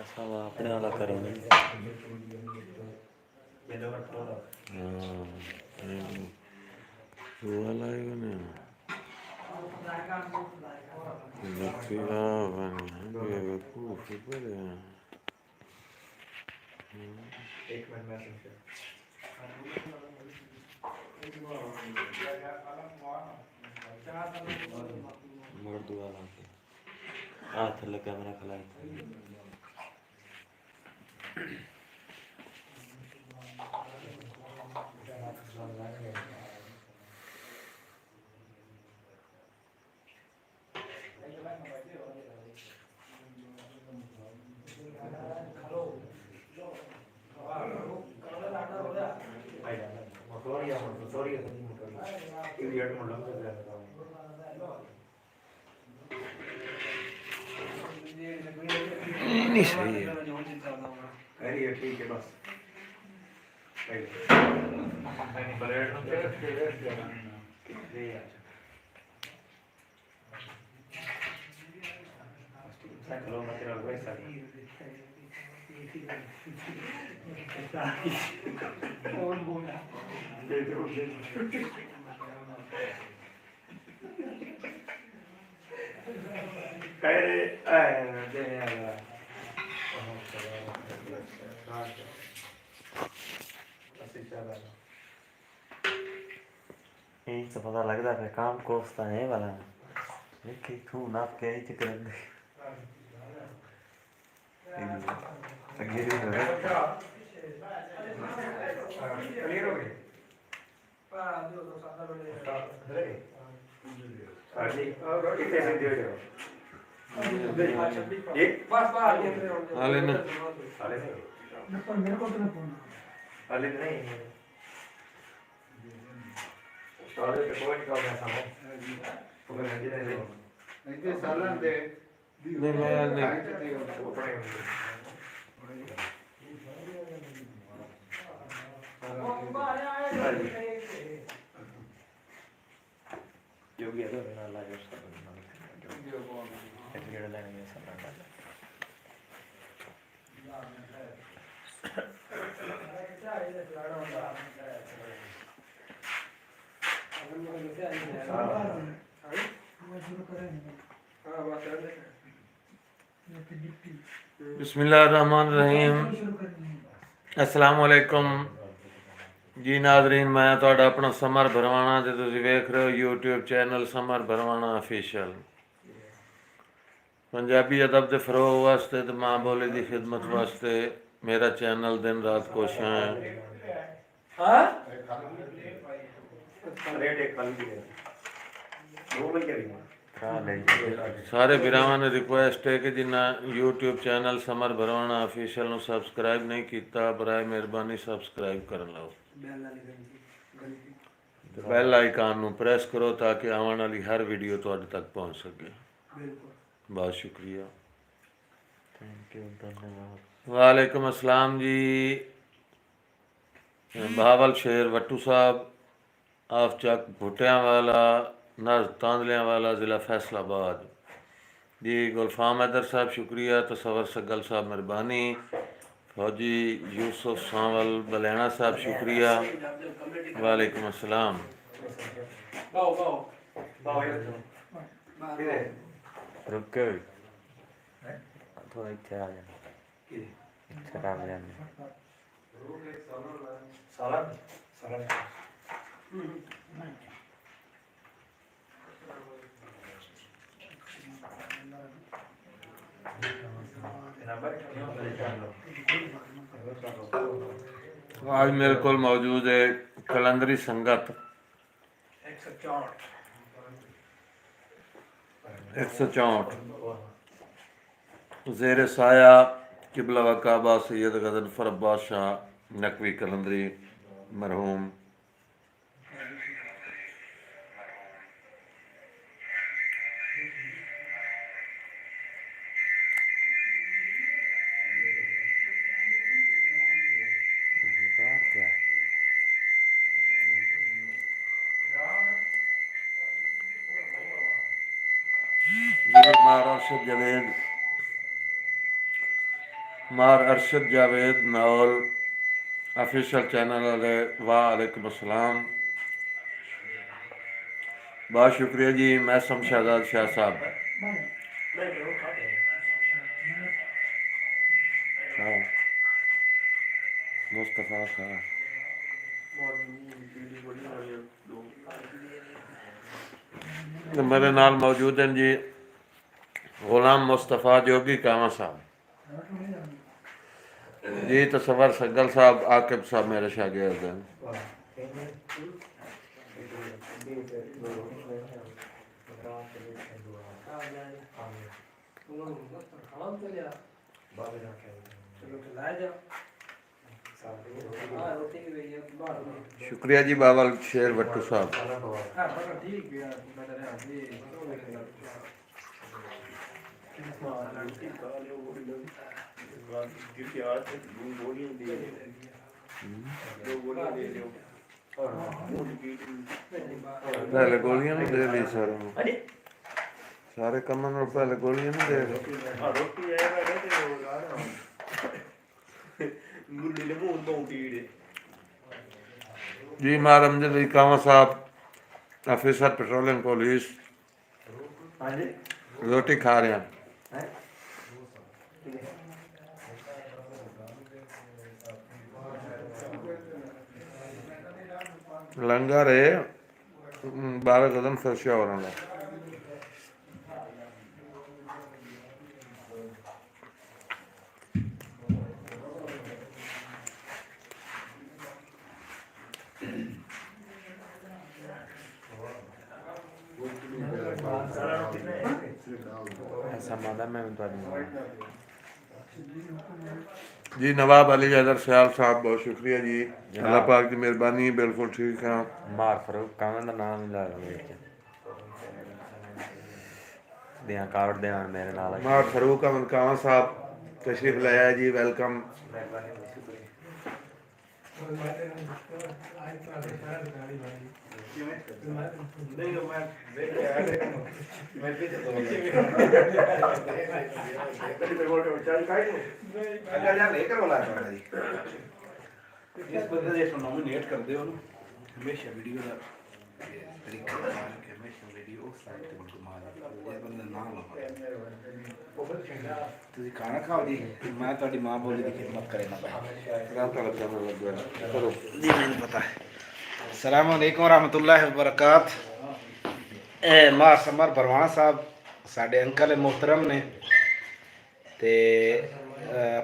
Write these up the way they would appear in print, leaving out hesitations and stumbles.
सब अपने वाला करो नहीं। वो वाला है ना बेवकूफ पर एक मिनट में मर्द वाला हाथ थले कैमरा खिलाए नहीं सही है। ठीक है बस यही तो पता लगता है काम कोसता है वाला देखी तू नाप के ही चक्कर रोटी कैसे दे रहे हो एक बस हाले ना पर मेरे को तो ना फोन हाले नहीं साले पे कोई निकाल रहा था तो मैं नहीं दे नहीं दे सालन दे नहीं मैं नहीं योगी है तो ना लाइव सब एक डेढ़ लाइन में सब डाला बिस्मिल्लाहिर्रहमानिर्रहीम अस्सलाम वालेकुम जी नाज़रीन मैं तुहाडा अपना समर भरवाना ते तुसीं वेख रहे हो YouTube channel Samar Bharwana official Punjabi अदब के फरोग वास्ते ते माँ बोली की खिदमत वास्ते मेरा चैनल दिन रात कोशिश है सारे बिरावां ने रिक्वेस्ट है कि जिन्हें YouTube channel Samar Bharwana official नूं सबसक्राइब नहीं किया बराए मेहरबानी सबसक्राइब कर लो बेल आइकन नूं प्रेस करो ताकि आने वाली हर वीडियो तुहाडे तक पहुँच सके बहुत शुक्रिया थैंक यू धन्यवाद वालेकुम अस्सलाम जी बहावल शेर वट्टू साहब आफ चक भुट्टियां वाला नर्स तांदलियां वाला ज़िला फैसलाबाद जी गुलफाम हैदर साहब शुक्रिया तसवर सगल साहब मेहरबानी फौजी यूसुफ सांवल बलैना साहब शुक्रिया वालेकुम अस्सलाम रुक के थोड़ा इच्छा आ जाए इच्छा कर लेने आज मेरे को मौजूद है कलंदरी संगत 164 ज़ेर साया किबला व काबा सैयद गज़नफ़र अब्बास शाह नकवी कलंदरी मरहूम मार अरशद जावेद नाल ऑफिशियल चैनल वाले वालेकुम अस्सलाम। बहुत शुक्रिया जी। मैसम शहजाद शाह साहब, हाँ मुस्तफ़ा खां मेरे नाल मौजूद हैं जी गुलाम मुस्तफ़ा जोगी कामा साहब जी, तसव्वुर सग्गल साहब, आकिब साहब मेरे शागिर्द हैं। शुक्रिया जी बाबल शेर भट्टू साहब। पहले गोलियां नहीं दे दी सारे कमन और पहले गोलियां नहीं दे रहे। जी मार अमजद अली कांवा साहब, ऑफिसर पेट्रोलियम पुलिस, रोटी खा रहे हैं। लंगर है 12 कदम फर्शिया हो रहा है। जी नवाब अली हैदर सयाल साहब, बहुत शुक्रिया जी। अल्लाह पाक की मेहरबानी, बिल्कुल ठीक है। मार फरूक कांवा का नाम ही ला दिया कार्ड देना मेरे नाल। मार फरूक अहमद कांवा साहब तशरीफ लाया जी, वेलकम। जिस बंदे दे नॉमिनेट कर दे ਉਹਨੂੰ ਹਮੇਸ਼ਾ ਵੀਡੀਓ ਦਾ ਤਰੀਕਾ ਬਣਾ ਕੇ ਹਮੇਸ਼ਾ ਵੀਡੀਓ ਉਸ ਸਾਈਡ ਤੇ ਘੁਮਾ ਦੇ। ਇਹ ਬੰਦਾ ਨਾ ਲਾਓ। ਤੁਸੀਂ ਖਾਣਾ ਖਾਓ ਜੀ, ਮੈਂ ਤੁਹਾਡੀ ਮਾਂ ਬੋਲੀ ਦੀ ਖਿਦਮਤ ਕਰੇ ਨਾ ਭਾਈ। जी मैंने पता है। अस्सलाम वालेकुम रहमतुल्लाहि व बरकात। मार समर परवान साहब साढ़े अंकल मोहतरम ने ते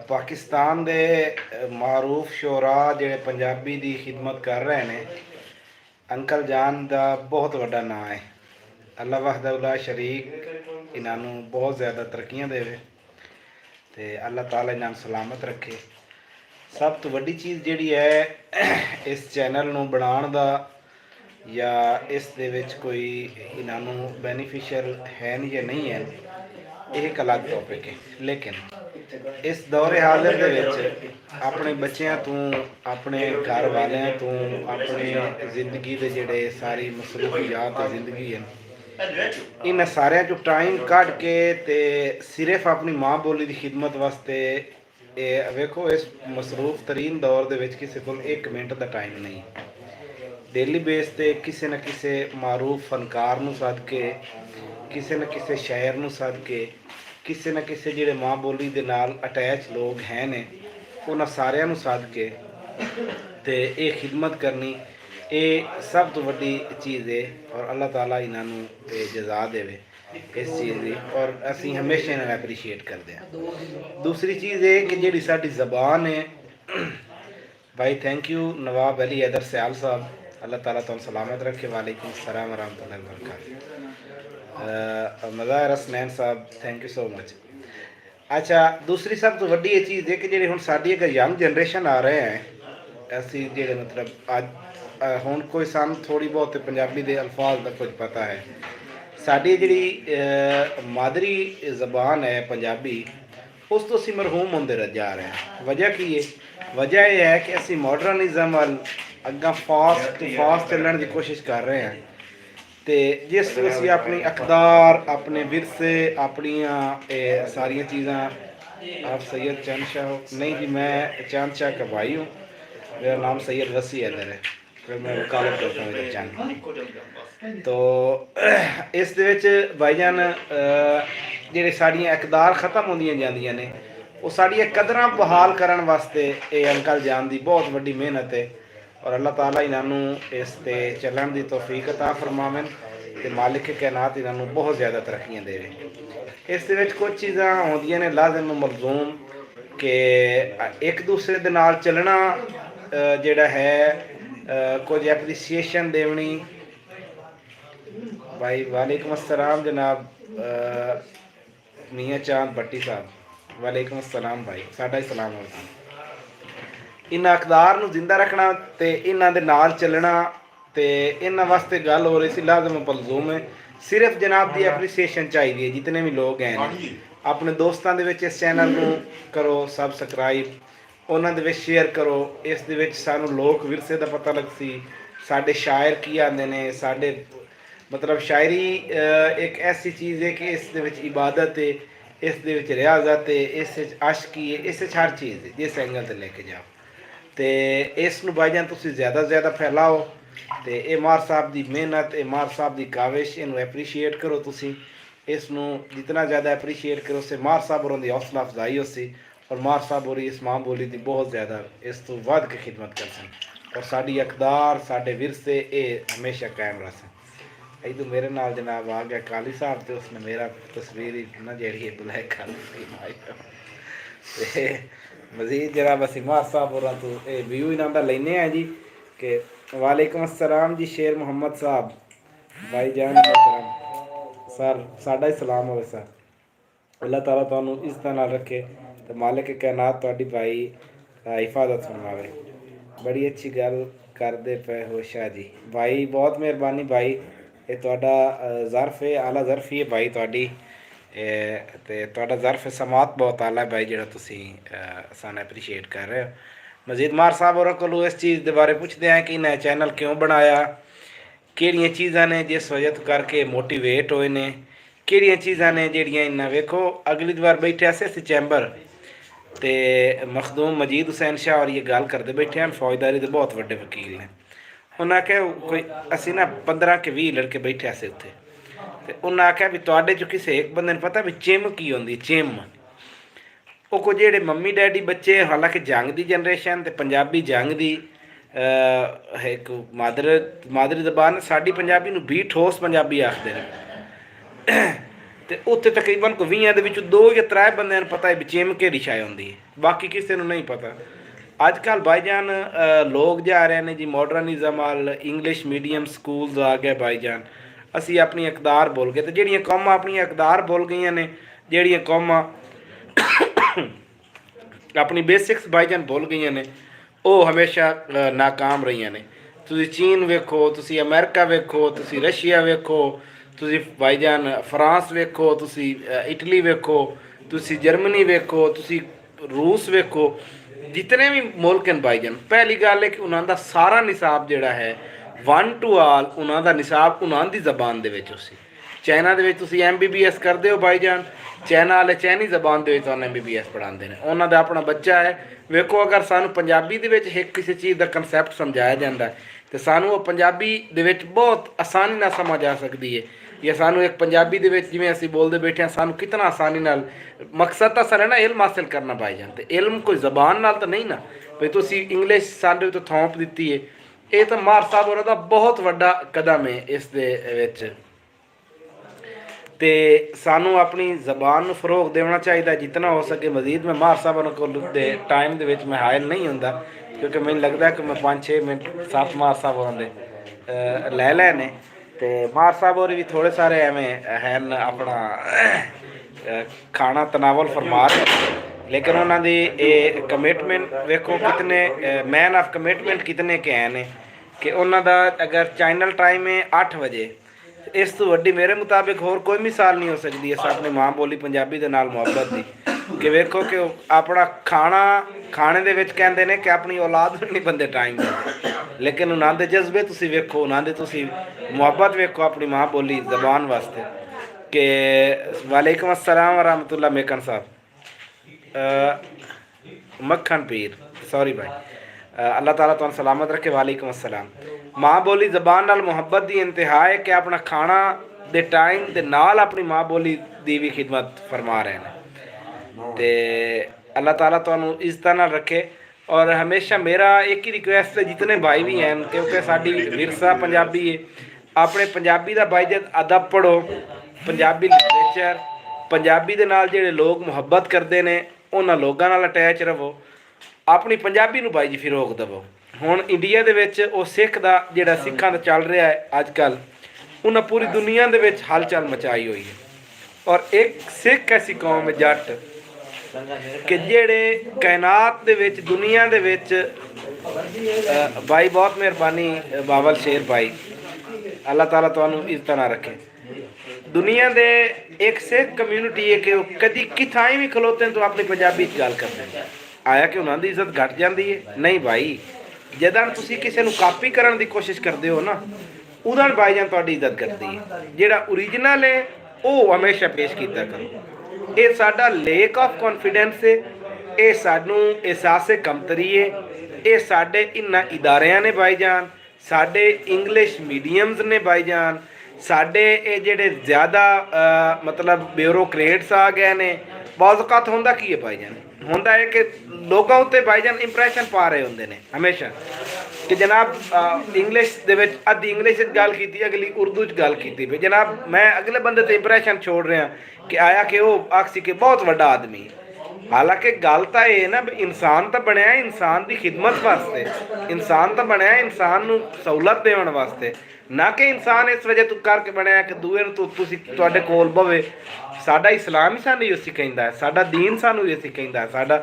पाकिस्तान दे मारूफ शोरा जिहड़े पंजाबी दी खिदमत कर रहे हैं। अंकल जान दा बहुत वड्डा नाम है। अल्लाह वहदहु ला शरीक इन्हों बहुत ज़्यादा तरक्कियां देवे ते अल्लाह ताला इन्हों सलामत रखे। सब तो वड्डी चीज़ जिहड़ी है इस चैनल नूं बनाउण दा या इस दे विच कोई इन्हों बेनीफिशियल है या नहीं है, यह एक अलग टॉपिक है। लेकिन इस दौरे हाज़िर दे विच अपने बच्चों तो, अपने घर वालों तो, अपने जिंदगी के जिहड़े सारी मसरूफियात जिंदगी है, इन सारिਆਂ चो टाइम कढ़ के ते सिर्फ अपनी माँ बोली की खिदमत वास्ते वेखो इस मसरूफ तरीन दौर दे विच किसी को 1 मिनट का टाइम नहीं। डेली बेस ते किसी न किसी मारूफ फनकार नूं सद के, किसी न किसी शायर नूं सद के, किसी न किसी जिहड़े माँ बोली दे नाल अटैच लोग हैं ने उन्हां सारिਆਂ नूं सद के ते ये खिदमत करनी, ये सब तो वड्डी चीज़ है। और अल्लाह ताला इन्हों जजा देवे इस चीज़ की, और असी हमेशा इन्हें एप्रीशिएट करते हैं। दूसरी चीज़ है कि जी साडी ज़बान है भाई, थैंक यू नवाब अली हैदर सयाल साहब, अल्लाह ताला तुम सलामत रखे। वालेकुम अस्सलाम वरहमतुल्लाहि वबरकातुहू। मज़ाहिर हसनैन साहब थैंक यू सो मच। अच्छा, दूसरी सब तो वड्डी ये चीज़ है कि जी हुण साडी अगर यंग जनरेशन आ रहे हैं, ऐसी जो मतलब अज हुण कोई सानू थोड़ी बहुत पंजाबी के अल्फाज का कुछ पता है। साड़ी जी मादरी ज़बान है पंजाबी, उस तो असी मरहूम होंदे जा रहे हैं। वजह की है? वजह यह है कि असी मॉडर्निज़म वाल अग्गा फास्ट चलने की कोशिश कर रहे हैं। ਤੇ ਜਿਸ ਨੂੰ ਅਸੀਂ ਆਪਣੀ ਅਕਦਾਰ, ਆਪਣੇ ਵਿਰਸੇ, ਆਪਣੀਆਂ ਇਹ ਸਾਰੀਆਂ ਚੀਜ਼ਾਂ। आप सैयद चंद शाह हो? नहीं जी, मैं चांद शाह का भाई हूँ। मेरा नाम सैयद वसी हैदर है, फिर मैं वकालत करता हूँ इधर चंद। तो इस दे विच भाईजान ਜਿਹੜੇ ਸਾਡੀਆਂ ਇਕਦਾਰ ਖਤਮ ਹੁੰਦੀਆਂ ਜਾਂਦੀਆਂ ਨੇ, ਉਹ ਸਾਡੀਆਂ ਕਦਰਾਂ ਬਹਾਲ ਕਰਨ ਵਾਸਤੇ ਇਹ ਅੰਕਲ ਜਾਨ ਦੀ ਬਹੁਤ ਵੱਡੀ ਮਿਹਨਤ ਹੈ। ਔਰ ਅੱਲਾਹ ਤਾਲਾ ਇਹਨਾਂ ਨੂੰ ਇਸ 'ਤੇ ਚੱਲਣ ਦੀ ਤੌਫੀਕ ਅਤਾ ਫਰਮਾਵੇ ਤੇ ਮਾਲਿਕ ਕਾਇਨਾਤ ਇਹਨਾਂ ਨੂੰ ਬਹੁਤ ਜ਼ਿਆਦਾ ਤਰੱਕੀਆਂ ਦੇਵੇ। ਇਸ ਦੇ ਵਿੱਚ ਕੁਝ ਚੀਜ਼ਾਂ ਆਉਂਦੀਆਂ ਨੇ ਲਾਜ਼ਮ ਮਲਜ਼ੂਮ ਕਿ ਇੱਕ ਦੂਸਰੇ ਦੇ ਨਾਲ ਚੱਲਣਾ, ਜਿਹੜਾ ਹੈ ਕੁਝ ਐਪਰੀਸੀਏਸ਼ਨ ਦੇਣੀ। भाई वालेकुम अस्सलाम जनाब मियाँ चांद भट्टी साहब, वालेकुम अस्सलाम भाई, साडा ही सलाम हो। इन्हां अकदार नूं जिंदा रखना ते इन्हां दे नाल चलना ते इन्हां वास्ते गल हो रही सी लाजम मलजूम है। सिर्फ जनाब दी एप्रीसीएशन चाहिए। जितने भी लोग हैं अपने दोस्तों दे विच इस चैनल नूं करो सबसक्राइब, उन्हां दे विच शेयर करो। इस दे विच सानूं लोक विरसे दा पता लग सी, साडे शायर की आंदे ने, साडे मतलब शायरी एक ऐसी चीज़ है कि इस दे विच इबादत है, इस दे विच रियाजत है, इस आशकी है, इस हर चीज़ है। जिस एंगल से लेके जाओ तो इस नूं भाईजान तुसीं ज़्यादा से ज़्यादा फैलाओ तो ये मार साहब की मेहनत, ये मार साहब की काविश, इनू एप्रीशिएट करो। तुसीं इस नूं जितना ज़्यादा एप्रीशिएट करो उससे मार साहब होरां दी हौसला अफजाई होसी और मार साहब होरी इस मां बोली की बहुत ज़्यादा इस तो वध के खिदमत कर सन और साडी अकदार, साडे विरसे ये हमेशा कायम रह सन। इधर मेरे नाल जनाब आ गया काली साहब तो उसने मेरा तस्वीर ही ना जी है ब्लैक कर दी। मजीद जनाब असी मार साहब होर तो ये व्यू इन्हों का लेने हैं जी कि वालेकुम अस्सलाम जी शेर मुहम्मद साहब, भाई जान सर साडा ही सलाम हो सर। अल्लाह ताला तुहानू इज्जत नाल रखे तो मालिक कायनात तुहाडी भाई हिफाजत फरमावे। बड़ी अच्छी गल करदे पे हो शाह जी, भाई बहुत मेहरबानी भाई। ये तुहाडा ज़र्फ है, आला ज़र्फ ही है भाई तुहाडी ते तुहाडा ज़र्फ समात बहुत आला है भाई जिहड़ा तुसीं सानूं एप्रीशिएट कर रहे हो। मजीद मार साहब होरां कोलों इस चीज़ के बारे पुछदे हैं कि इन्हें चैनल क्यों बनाया, किहड़ियां चीज़ां ने जिस वजह तो करके मोटिवेट होए ने, किहड़ियां चीज़ां ने जिहड़ियां इन्हां वेखो। अगली बार बैठे अस चैंबर ते मखदूम मजीद हुसैन शाह और ये गल करते बैठे हैं, फौजदारी के बहुत वड्डे वकील ने। उन्हें आख्या कोई असी ना 15 के 20 लड़के बैठे अस उत्थे ते उन्हें आख्या भी तुहाडे चों किसी एक बंदे नूं पता भी चिम की होंदी, चिम वो कोई जेहड़े मम्मी डैडी बच्चे हालांकि जंग की जनरेशन ते पंजाबी जंग की एक मादरी जबान, साडी पंजाबी नूं भी ठोस पंजाबी आखदे ने ते उत्थे तकरीबन कोई 20 दे विचों 2 या 3 बंदे नूं पता है भी चिम केड़ी शाय होंदी है, बाकी किसी नूं नहीं पता। अजकल भाईजान लोग जा रहे हैं जी मॉडर्निज्म वाल, इंग्लिश मीडियम स्कूल्स आ गए भाईजान। असी अपनी अकदार बोल गए तो ਜਿਹੜੀਆਂ कौमां अपनी अकदार बोल गई ने, ਜਿਹੜੀਆਂ कौमां अपनी बेसिक्स भाईजान बोल गई ने वो हमेशा नाकाम रही ने। तुसी चीन वेखो, तुसी अमेरिका वेखो, तुसी रशिया वेखो, तुसी भाईजान फ्रांस वेखो, तुसी इटली वेखो, तुसी जर्मनी वेखो, तुसी रूस वेखो, जितने भी मुल्क हैं भाईजान। पहली गल है कि उन्होंने सारा निसाब जोड़ा है 1 to all उन्होंने निसाब उन्होंने जबान दे विच सी। चाइना दे विच तुसीं MBBS करते हो भाईजान, चाइना वाले चाइनी जबान दे विच तुहानूं MBBS पढ़ाते हैं, उन्होंने अपना बच्चा है। वेखो अगर सानूं पंजाबी दे विच एक किसी चीज़ का कंसैप्ट समझाया जाता है तो सानूं वो पंजाबी दे विच बहुत आसानी नाल समझ आ सकती है, या सानूं एक पंजाबी दे विच जिवें असीं बोलदे बैठे हैं सानूं कितना आसानी नाल। मकसद तो सारा ना इल्म हासिल करना भाईजान, तो इल्म कोई जबान नाल तो नहीं ना भाई तुसीं इंग्लिश साडे तो थोप दित्ती है। ये तो मार साहब होरां दा बहुत वड्डा कदम है इस दे विच ते सानूं अपनी जबान नूं फरोग देना चाहिए जितना हो सके। मजीद मैं मार साहब को दे टाइम दे विच मैं हायल नहीं हुंदा क्योंकि मैनूं लगदा कि मैं 5-6 मिनट 7 मार साहब होरां दे लै लैने ते मार साहब होर भी थोड़े सारे एवें हैं अपना खाना तनावल फरमा रहे, लेकिन उन्होंने ये कमिटमेंट वेखो कितने मैन ऑफ कमिटमेंट कितने के हैं कि उन्होंने अगर चैनल टाइम है 8 बजे, इस तो वड्डी मेरे मुताबिक होर कोई मिसाल नहीं हो सकती। अस अपनी माँ बोली पंजाबी दे नाल मुहब्बत दी ਕਿ ਵੇਖੋ ਕਿ ਉਹ ਆਪਣਾ ਖਾਣੇ ਦੇ ਵਿੱਚ ਕਹਿੰਦੇ ਨੇ ਕਿ ਆਪਣੀ ਔਲਾਦ ਨੂੰ ਨਹੀਂ ਬੰਦੇ ਟਾਈਮ ਦਿੰਦੇ, ਲੇਕਿਨ ਉਹਨਾਂ ਦੇ ਜਜ਼ਬੇ ਤੁਸੀਂ ਵੇਖੋ, ਉਹਨਾਂ ਦੇ ਤੁਸੀਂ ਮੁਹੱਬਤ ਵੇਖੋ ਆਪਣੀ ਮਾਂ ਬੋਲੀ ਜ਼ਬਾਨ ਵਾਸਤੇ। ਕਿ ਵਾਲੇਕੁਮ अस्सलाम व रहमतुल्लाह मेकन साहब, मक्खन पीर, सॉरी भाई, अल्लाह ताला तुहानू सलामत रखे। वालेकुम अस्सलाम। माँ बोली जबान नाल मुहब्बत की इंतहा है कि अपना खाना दे टाइम दे नाल अपनी माँ बोली दी भी खिदमत फरमा रहे हैं। तो अल्लाह ताला तुहानू इज्जत नाल रखे। और हमेशा मेरा एक ही रिक्वेस्ट है, जितने भाई भी हैं, क्योंकि साडी विरसा पंजाबी है, अपने पंजाबी का बाइजत अदब पढ़ो, पंजाबी लिटरेचर, पंजाबी दे नाल जिहड़े लोग मुहब्बत करते हैं उन्हां लोगां नाल अटैच रहो, अपनी पंजाबी नूं बाई जी फिरोग देवो। हुण इंडिया दे विच वो सिख दा जिहड़ा सिखां दा चल रहा है अजकल, उन्हां पूरी दुनिया दे विच हलचल मचाई हुई है। और एक सिख ऐसी कौम है जट कि जिहड़े कायनात दे विच दुनिया दे विच भाई बहुत मेहरबानी बावल शेर भाई, अल्लाह ताला तुहानू इज्जत ना रखे। दुनिया दे एक सिख कम्यूनिटी है कि कदी किथाई भी खलोते हैं तो अपनी पंजाबी गल करते हैं। आया कि उन्होंने इज्जत घट जाती है? नहीं भाई, जदन तुसी किसी नूं कापी करने की कोशिश करते हो ना, उदन भाईजान तुहाडी इज्जत करती है। जिहड़ा ओरिजिनल है वो हमेशा पेश किया करो। ये साडा लेक ऑफ कॉन्फिडेंस है, ये सानू एहसास कमतरी है, ये साडे इन्हां इदारियां ने भाईजान, साडे इंग्लिश मीडियम्स ने भाईजान, साडे ये जेडे ज़्यादा मतलब ब्यूरोक्रेट्स आ गए ने। बाज़ होंदा की है भाईजान, होंदा है कि लोगों उत्ते भाईजान इंप्रैशन पा रहे होंदे ने हमेशा कि जनाब इंग्लिश दे विच अद्धी इंग्लिश गल कीती, अगली उर्दू च गल कीती भी, जनाब मैं अगले बंदे ते इंप्रैशन छोड़ रहा कि आया कि वो आखसी कि बहुत वड्डा आदमी। हालांकि गल तो ये ना भी इंसान तो बनया इंसान की खिदमत वास्ते, इंसान तो बनया इंसान नूं सहूलत देण वास्ते, ना कि इंसान इस वजह तो करके बनया कि दूए नूं तुहाडे कोल बवे। साडा इस्लाम ही सानूं इहो सिखाइंदा है, साडा दीन सानूं इहो सिखाइंदा है, साडा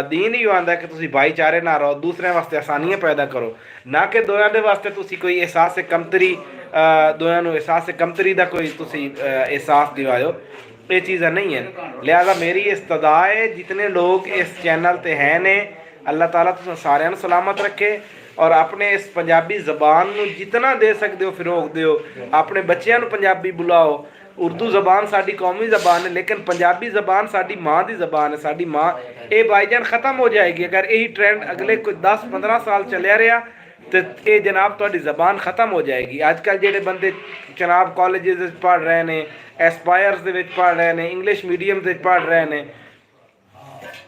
दीन ही आंदा है कि तुसीं भाईचारे ना रहो, दूसरे वास्ते आसानियां पैदा करो, ना कि दोयां दे वास्ते तुसीं कोई एहसास कमतरी दोयां नूं एहसास कमतरी दा कोई तुसीं एहसास दिवाओ। ये चीज़ां नहीं है। लिहाजा मेरी इस्तदा है जितने लोग इस चैनल ते हैं ने, अल्लाह ताला तुसीं सारिआं नूं सलामत रखे। और अपने इस पंजाबी ज़बान नूं जितना दे सकते हो फिरोग दिओ, अपने बच्चों नूं पंजाबी बुलाओ। उर्दू ज़बान साडी कौमी ज़बान है, लेकिन पंजाबी ज़बान साडी माँ की ज़बान है, साडी माँ। ये भाईजान ख़त्म हो जाएगी अगर यही ट्रेंड अगले कोई 10-15 साल चलिया रहा तो ये जनाब तुहाडी ज़बान ख़त्म हो जाएगी। अजकल जिहड़े बंदे जनाब कॉलेज पढ़ रहे हैं, एस्पायर्स दे विच पढ़ रहे हैं, इंग्लिश मीडियम दे पढ़ रहे हैं,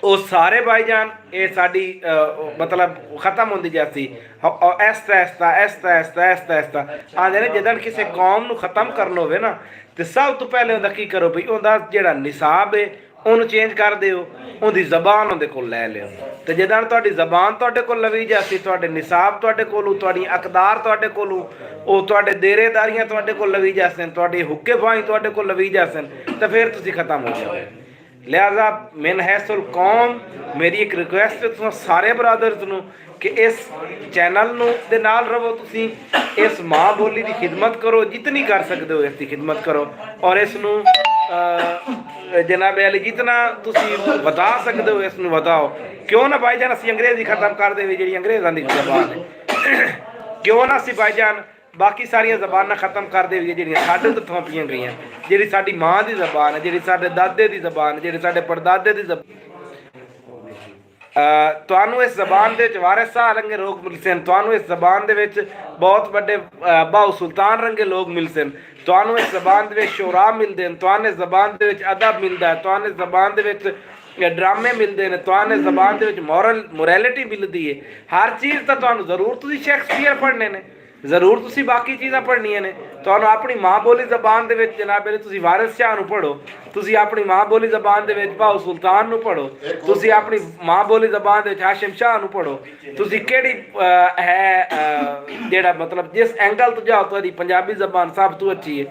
वो सारे भाईजान ये साडी मतलब ख़त्म होती जाती। ऐसा ऐसा ऐसा ऐसा ऐसा ऐसा आते ने जदन किसी कौम नूं ख़त्म करना होवे ना, तो सब तो पहले उहदा की करो भी उहदा जिहड़ा निसाब है उन्होंने चेंज कर दिओ, उहदी ज़बान उहदे कोल लै लिओ। तो जदन तुहाडी ज़बान तुहाडे कोल लवी जासी, तुहाडे निसाब तुहाडे कोलों, तुहाडी अकदार तुहाडे कोलों, वो तुहाडे देरेदारियां तुहाडे कोल लवी जासन, तुहाडे हुक्के फाई तुहाडे कोल लवी जासन, तो फिर तुसीं ख़त्म हो जाओगे। लिहाजा मिन हैसुल कौम मेरी एक रिक्वेस्ट है तुम सारे ब्रदर्स नूं कि इस चैनल नूं दे नाल रवो, तुसीं इस माँ बोली की खिदमत करो, जितनी कर सकते हो इसकी खिदमत करो। और इस नूं जनाब अली जितना तुसीं वधा सकते हो इसनूं वधाओ। क्यों ना भाईजान असीं अंग्रेज़ी खत्म कर देवी जिहड़ी अंग्रेज़ां दी ज़बान है, क्यों ना असीं भाईजान बाकी सारिया ज़बानां ख़त्म कर देवी जिहड़ियां साडे तो थोपियां गईयां, जिहड़ी साडी माँ की ज़बान है, जिहड़ी साडे दादे की ज़बान है, जिहड़ी साडे परदादे की ज़बान। तुहानूं इस ज़बान दे विच वारिस शाह रंगे लोग मिलसे, तुहानूं इस ज़बान दे विच बहुत बड़े बाहू सुल्तान रंगे लोग मिलसे, तुहानूं इस ज़बान दे विच शोरा मिलदे हैं, तुहानूं इस ज़बान दे विच अदब मिलदा है, तुहानूं इस ज़बान दे विच ड्रामे मिलते हैं, तुहानूं इस ज़बान दे विच मोरैलिटी मिलती है। हर चीज़ तो तुहानूं जरूर तुसीं शेक्सपीयर पढ़ने ने, जरूर तुसीं बाकी चीज़ां पढ़नियां ने। तुहानूं अपनी माँ बोली ज़बान दे विच जनाब तुसीं वारिस शाह नूं पढ़ो, तुसीं अपनी माँ बोली ज़बान दे विच भाऊ सुल्तान नूं पढ़ो, तुसीं अपनी माँ बोली ज़बान दे विच हाशिम शाह नूं पढ़ो। तुसीं किहड़ी है जिहड़ा मतलब जिस एंगल तो जाओ तुहाडी पंजाबी ज़बान सब तो अच्छी है,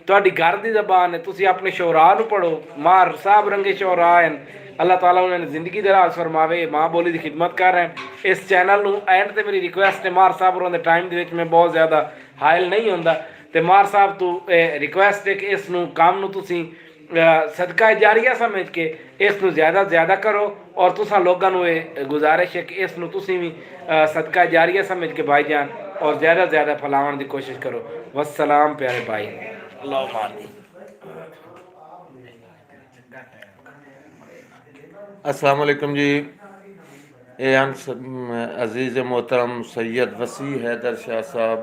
तुहाडी घर की ज़बान है। तुसीं अपने शोरा नूं पढ़ो, मार साहब रंगे शोरा हैं, अल्लाह ताला उन्होंने ज़िंदगी दराज फरमावे, माँ बोली की खिदमत कर रहे हैं। इस चैनल नूं एंड ते मेरी रिक्वेस्ट है, मार साहब होर दे टाइम दे विच मैं बहुत ज़्यादा हायल नहीं होंदा, तो मार साहब तू रिक्वेस्ट है कि इस नूं काम नूं तुसीं सदका जारिया समझ के इस ज़्यादा ज़्यादा करो और तुसा लोगों को ये गुजारिश है कि इस तुसी भी सदका जारिया समझ के भाईजान और ज़्यादा ज़्यादा फैलावन की कोशिश करो। वस्सलाम प्यारे भाई। अल्लाह माफ़ी। अस्सलाम वालेकुम जी। अजीज़ मोहतरम सैयद वसी हैदर शाह साहब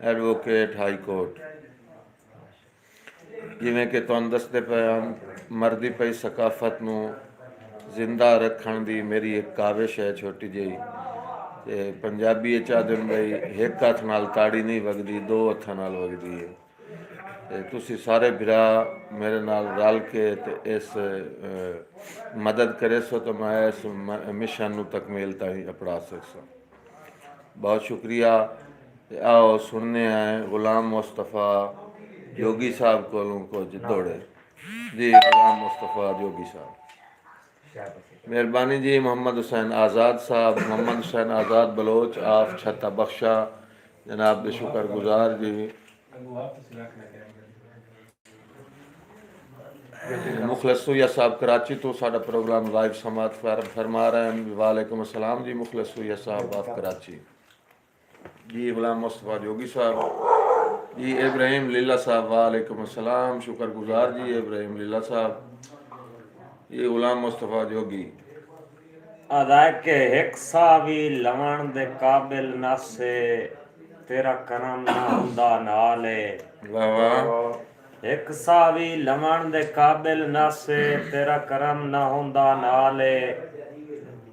एडवोकेट हाई कोर्ट, जिमें कि तुहानूं दसदे पे मरदी पई सकाफत नूं जिंदा रखण दी मेरी एक काविश है छोटी जी। ते पंजाबी आखदे ने बई एक हत्थ नाल ताड़ी नहीं वगदी, दो हत्थां नाल वगदी है। ते तुसी सारे भरा मेरे नाल रल के ते इस मदद करे सो तो मैं इस मिशन नूं तकमील ताईं अपड़ा सकसां। बहुत शुक्रिया। ते आओ सुनने आए गुलाम मुस्तफ़ा योगी साहब कोलों कुछ दौड़े जी। गुलाम मुस्तफ़ा योगी साहब, मेहरबानी जी। मोहम्मद हुसैन आज़ाद साहब, मोहम्मद हुसैन आज़ाद बलोच आप छत्ता बख्शा जनाब के शुक्र गुजार जी। मुखलसूया साहब कराची तो साडा प्रोग्राम लाइव समात फरमा रहे हैं। वालेकुम अस्सलाम जी मुखलसूया साहब आप कराची जी। गुलाम मुस्तफ़ा योगी साहब जी। इब्राहिम लीला साहब वालेकुम अस्सलाम, शुक्र गुजार जी इब्राहिम लीला साहब। ये गुलाम मुस्तफ़ा योगी अदा के एक सा भी लवण दे काबिल न से तेरा करम ना हुंदा नाले। वाह वाह। एक सा भी लवण दे काबिल न से तेरा करम ना हुंदा नाले।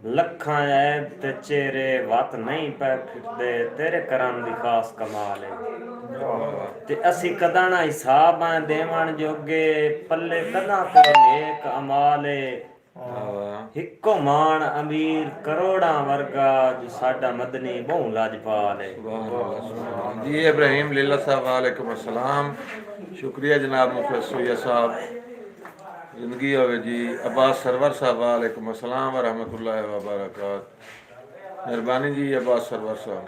लखां ऐब ते चेहरे वत नहीं पै फिरदे तेरे करम दी खास कमाल है। ते असी कदा ना हिसाब देवन जोगे पल्ले कदा कोई नेक अमाल है। हिको मान अमीर करोड़ा वर्गा जो साडा मदनी बहु लाजपाल है जी। इब्राहिम लीला साहब वालेकुम अस्सलाम, शुक्रिया जनाब मुखलसूया साहब, जिंदगी होवे जी। अब्बास सरवर साहब वालेकुम अस्सलाम व रहमतुल्लाहि व बरकात। मेहरबानी जी अब्बास सरवर साहब।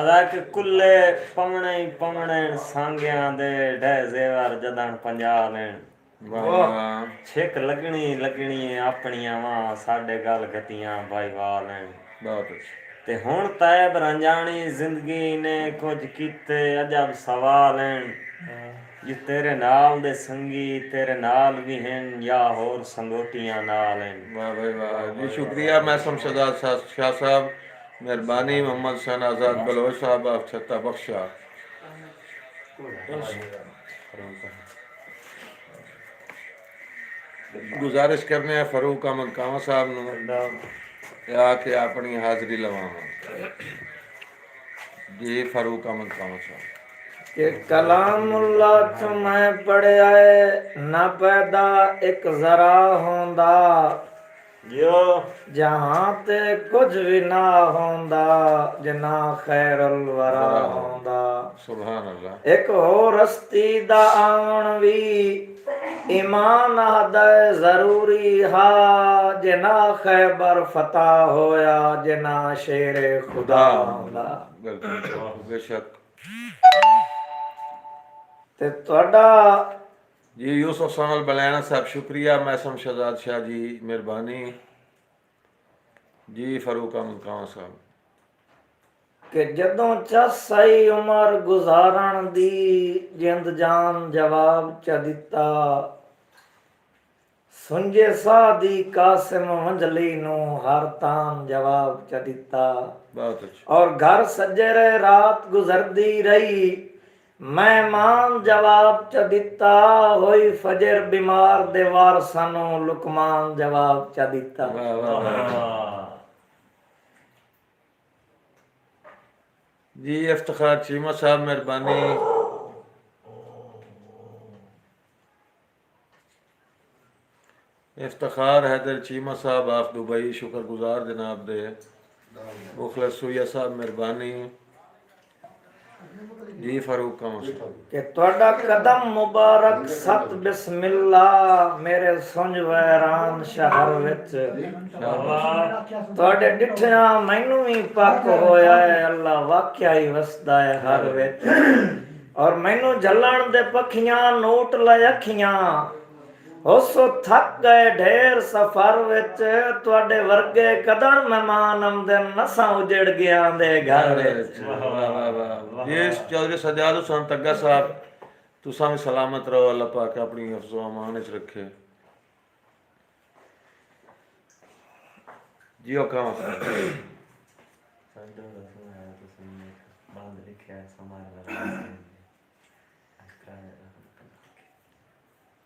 अदा के कुल्ले पवने ही पवने सांगियां दे ढे जेवर जदन पंजा लेन। छिक लगनी लगनी अपनियां वां साडे गल गतियां भाईवाल हैं। बहुत अच्छा। ते हुण तैब रंजानी जिंदगी ने कुछ कीते अजब सवाल हैं। जे तेरे नाल दे संगी तेरे नाल भी हैं या होर संगोटियां नाल हैं। वाह भाई वाह जी, शुक्रिया। मैं शमशदार शाह साहब, मेहरबानी। मोहम्मद हुसैन आज़ाद बलोच साहब आप छत्ता बख्शा। गुजारिश करने हैं फरूक अहमद कांवा साहब नूं आके अपनी हाज़री लवावां जी। फरूक अहमद कांवा साहब कि कलामुल्लाह च मैं पढ़िया है ना पैदा एक जरा होंदा जो जहां ते कुछ भी ना होंदा जना खैरुल वरा होंदा। सुभान अल्लाह। एक हो रस्ती दा आवन भी ईमान आदा जरूरी हा जना खैबर फतह होया जना शेरे खुदा होंदा। बिल्कुल बेशक। ते ਤੁਹਾਡਾ जी यूसुफ सोनल बलैना साहब शुक्रिया। मैं शमशदार शाह जी मेहरबानी जी। फरूक अहमद कांवा साहब कि जदों चस सही उमर गुजारण दी जिंद जान जवाब च दिता सुंजे सादी कासिम मंजली नू हर तान जवाब च दिता। बहुत अच्छा। और घर सजरे रात गुजरदी रही मेहमान जवाब च दिता होई फजर बीमार दे वारसां नू लुकमान जवाब च दिता। वाह वाह वाह जी। इफ्तिखार चीमा साहब मेहरबानी। इफ्तिखार हैदर चीमा साहब आप दुबई शुक्र गुजार जनाब दे। मुखलसूया साहब मेहरबानी जी। फरूक कांवा साहब कि ਤੁਹਾਡਾ कदम मुबारक सत बिस्मिल्लाह मेरे सुंज वैरान शहर विच ਤੁਹਾਡੇ ਡਿਠਿਆਂ ਮੈਨੂੰ ਵੀ ਪੱਕ ਹੋਇਆ ਹੈ ਅੱਲਾ ਵਾਕਿਆ ਹੀ ਵਸਦਾ ਹੈ ਹਰ ਵਿੱਚ। ਔਰ ਮੈਨੂੰ ਜਲਣ ਦੇ ਪੱਖੀਆਂ ਨੋਟ ਲੈ ਅੱਖੀਆਂ ਹੋਸੋ ਥੱਕ ਗਏ ਢੇਰ ਸਫਰ ਵਿੱਚ ਤੁਹਾਡੇ ਵਰਗੇ ਕਦਣ ਮਹਿਮਾਨ ਆਉਂਦੇ ਨਸਾਂ ਉਜੜ ਗਿਆ ਦੇ ਘਰ ਵਿੱਚ वाह वाह वाह ये चौधरी सजाद हुसैन तग्गा साहब तुसा भी सलामत रहो, अल्लाह पाक अपनी हिफ्ज़ो अमान च रखे। जियो काम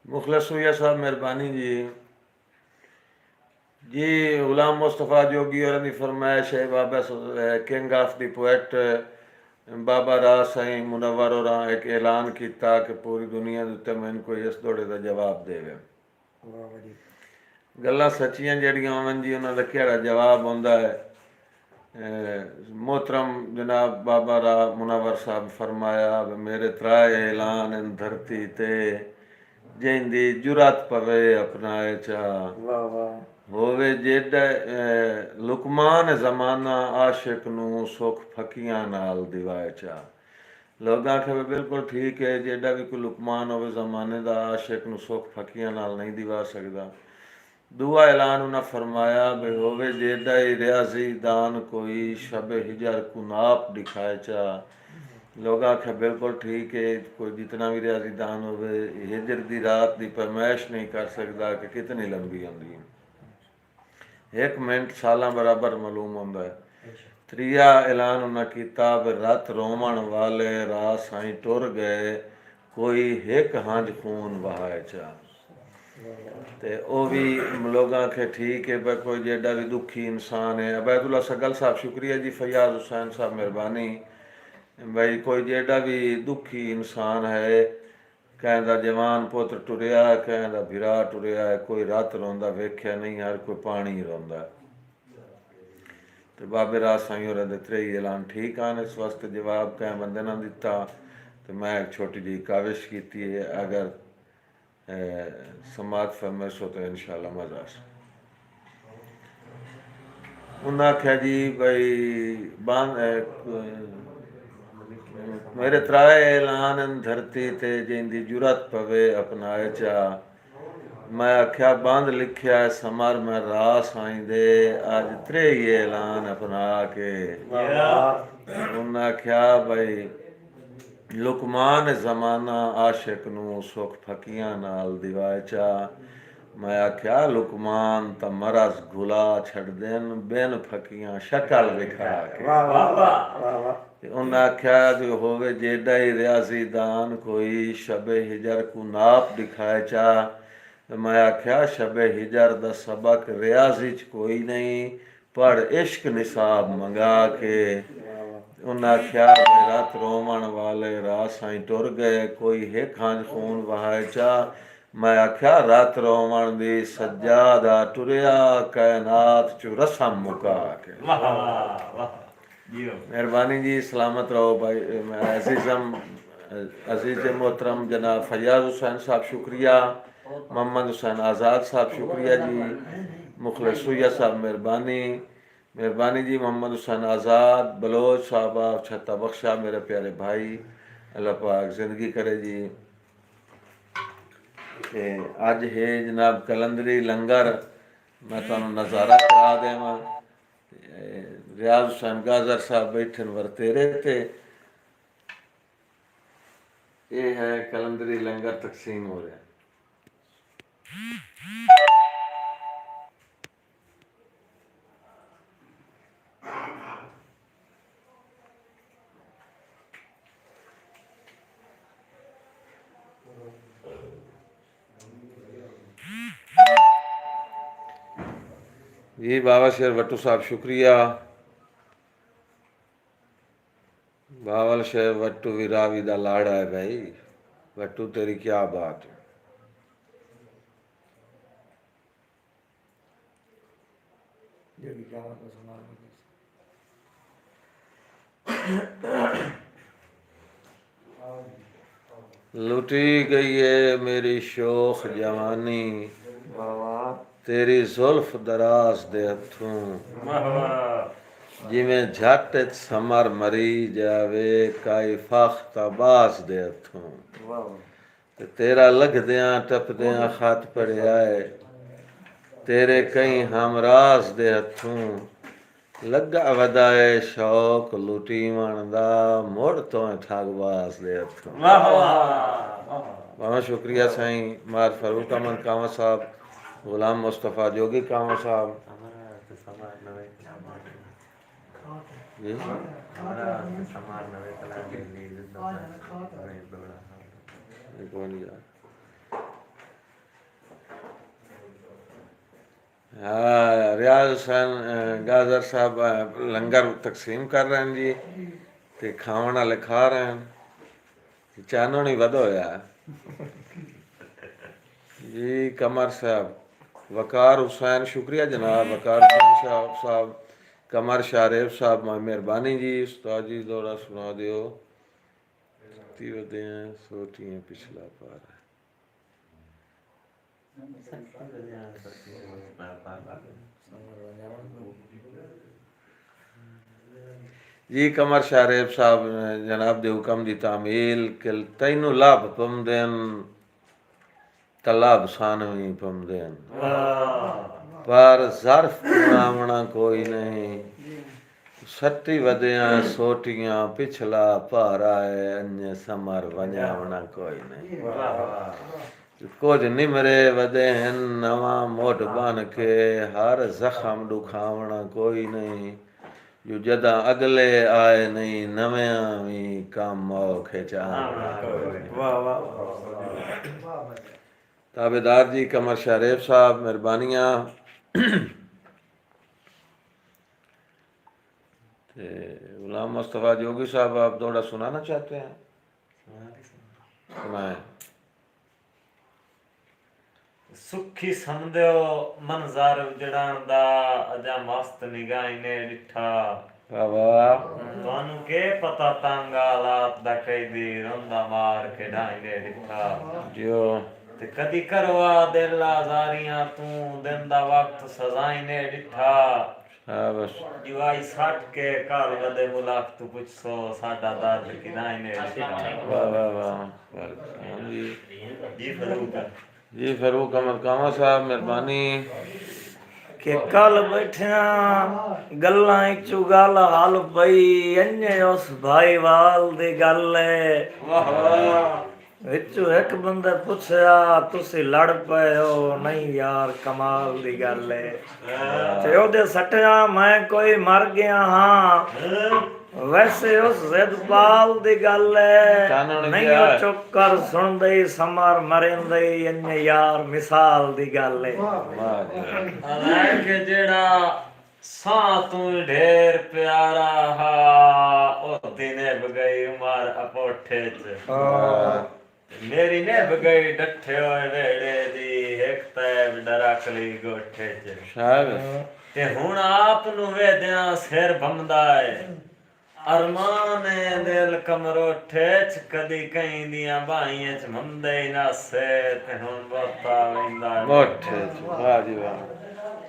मुखलस हुआ साहब मेहरबानी जी। जी गुलाम मुस्तफ़ा जोगी और दी फरमाइश है बाबा किंग ऑफ द पोएट बाबा राज साईं मुनव्वर और एक ऐलान किया कि पूरी दुनिया के उत्ते मैंने कोई इस दौड़े का जवाब देवे। गल्लां सच्चियां जड़ियां होवन जी उन्हां दा केड़ा जवाब होंदा है। मोहतरम जनाब बाबा रा मुनव्वर साहब फरमाया मेरे त्राए ऐलान इन धरती ते जिंदी जुरत पवे अपनाए चा होवे जेड़ा लुकमान जमाना आशिक नू सुख फकियां नाल दिवाए चा। लोग आखे बिल्कुल ठीक है, जेड़ा भी कोई लुकमान होवे जमाने दा आशिक नू सुख फकियां नाल नहीं दिवा सकदा। दूआ ऐलान उन्हें फरमाया बे होवे जेड़ा रियाजी दान कोई शबे हिजर कुनाप दिखाए चा। लोग आखे बिल्कुल ठीक है, कोई जितना भी रियाजी दान होवे हिजर दी रात दी पैमाइश नहीं कर सकता कि कितनी लंबी होंदी है। 1 मिनट साल बराबर मालूम होंदा है। त्रिया ऐलान उन्हें किया रात रोमन वाले रात साई टुर गए कोई एक हंज खून बहाए चा। ते ओ भी लोग आखे ठीक है भाई कोई जेड़ा भी दुखी इंसान है। अबैदुल्ला सगल साहब शुक्रिया जी। फैयाज हुसैन साहब मेहरबानी भाई कोई जेड़ा भी दुखी इंसान है कहता जवान पुत्र टुरिया कहता भिरा टुरिया है कोई रात रोंदा वेख्या नहीं हर कोई पानी रोंदा। तो बाबे राज साईं और त्रेई ऐलान ठीक आन इस वास्ते जवाब कह बंदे ना दिता। तो मैं एक छोटी जी काविश की है अगर समाज फरमाइश हो तो इंशाल्लाह मजा से। उन्हें आख्या जी भाई मेरे त्राए ऐलान धरती ते जिंदी जुरत पवे अपनाए चा। मैं आख्या बांध लिखया समर में रास आई दे आज त्रे ऐलान अपना के। उन्हें आख्या भाई लुकमान जमाना आशिक नू सुख फकियां नाल दिवाए चा। मैं आख्या लुकमान त मरस गुला छड़ देन बिन फकियां शक्ल विखा के। उन्हें आख्या जो होवे जेड़ा ही रियाजी दान कोई शबे हिजर को नाप दिखाए चा। मैं आख्या शबे हिजर दा सबक रियाजी च कोई नहीं पढ़ इश्क निसाब मंगा के। उन्हें आख्या रात रोमन वाले रात साई टुर गए कोई एक हंज खून बहाए चा। मैं आख्या रात रोमन दी सज्जादा टुरिया कायनात चु रसम मुका के। मेहरबानी जी सलामत रहो भाई। अजीज़ मोहतरम जनाब फैयाज हुसैन साहब शुक्रिया। मोहम्मद हुसैन आज़ाद साहब शुक्रिया जी। मुखलिस हुआ साहब मेहरबानी मेहरबानी जी। मोहम्मद हुसैन आज़ाद बलोच साहब छत्ता बख्शा मेरे प्यारे भाई अल्लाह पाक जिंदगी करे जी। अज है जनाब कलंदरी लंगर मैं तुहानू नज़ारा करा देवां। रियाज हुसैन गाजर साहब बैठे वरतेरे ते ये है कलंदरी लंगर तकसीम हो रहा। जी बाबा शेर वट्टू साहब शुक्रिया। बावल शेर वट्टू भी रावी दा लाड़ा है भाई। वट्टू तेरी क्या बात है। लुटी गई है मेरी शोख जवानी तेरी जुल्फ दराज दे हथों जिमें झट समर मरी जावे काई फख्त आबास दे हथों। ਤੇ ਤੇਰਾ ਲੰਘਦਿਆਂ ਟੱਪਦਿਆਂ ਖਤ ਪੜਿਆ ਏ, ਤੇਰੇ ਕਈ ਹਮਰਾਸ ਦੇ ਹੱਥੋਂ ਲੱਗਾ ਵਦਾਏ ਸ਼ੌਕ ਲੁੱਟੀ ਮਣ ਦਾ, ਮੁੜ ਤੋਂ ਠਗਵਾਸ ਦੇ ਹੱਥੋਂ। ਵਾਹ ਵਾਹ बहुत शुक्रिया साईं मार फरूक अहमद कांवा साहब, गुलाम मुस्तफ़ा जोगी कांवा साहब जी। हाँ, रियाज हुसैन गाजर साहब लंगर तकसीम कर रहे हैं जी, ते खावन वाले खा रहे हैं, चानों नहीं वध होया जी। कमर साहब, वकार हुसैन, शुक्रिया जनाब वकार हुसैन साहब, कमर शारेफ साहब मेहरबानी जी। उस्ताद जी दौड़ा सुना दियो, सोटियां पिछला पार जी। कमर शारेफ साहब जनाब दे हुक्म दी तामील किल तैनू लाभ पमदेन तलाब सानवी पमदेन, पर ज़र्फ पुरावना कोई नहीं, सट्टी वदियां सोटियां पिछला पारा है, अन्य समर वजावना कोई नहीं। कुछ निमरे वदे हैं नवा मोट बन के, हर जख्म दुखावना कोई नहीं, जो जदा अगले आए नहीं नव्या भी कम औखे चाहना कोई नहीं। ताबेदार जी कमर शरीफ साहब मेहरबानियाँ। गुलाम मुस्तफ़ा जोगी साहब आप दौड़ा सुनाना चाहते हैं? सुनाएं। सुखी समझो मंजर जड़ान दा अजा मस्त निगाही ने डिठा, ਤੁਹਾਨੂੰ के पता तंग हालात दा कई दी रंदा मार के ढाई ने डिठा जो ते कदी करवा दिल आजारियां तू दिन दा वक्त सजाई ने डिठा, बस जुआई सट के घर वदे मुलाक तू पुछो साडा दर्द किनाई ने डिठा। वाह वाह वाह जी फरूक जी फरूक अहमद कांवा साहब मेहरबानी। कि कल बैठिया गल्लां इचू गल हल पई अन्ने उस भाईवाल दी गल विचू एक बंदे पुछया तुसी लड़ पए हो? नहीं यार कमाल दी गल है। ते ओदे सटया मैं कोई मर गया हाँ, वैसे उस जिदपाल दी गल है, नहीं ओ चुप कर सुन दे समर मरेंदे अन्ने यार मिसाल दी गल है। के जेड़ा सा तू ढेर प्यारा हा ओ दिने बगई उमर अपोठे च, मेरी ने बगई डठे होए वेड़े दी एक तैब डराकली गोठे च, ते हुण आप नु वेद्या सिर भमदा है, अरमान दिल कमरोठे च कदी कहीं दियां बाहियां च मंदे नासे, ते हुण बोता वेंदा मोठे वाह जी वाह।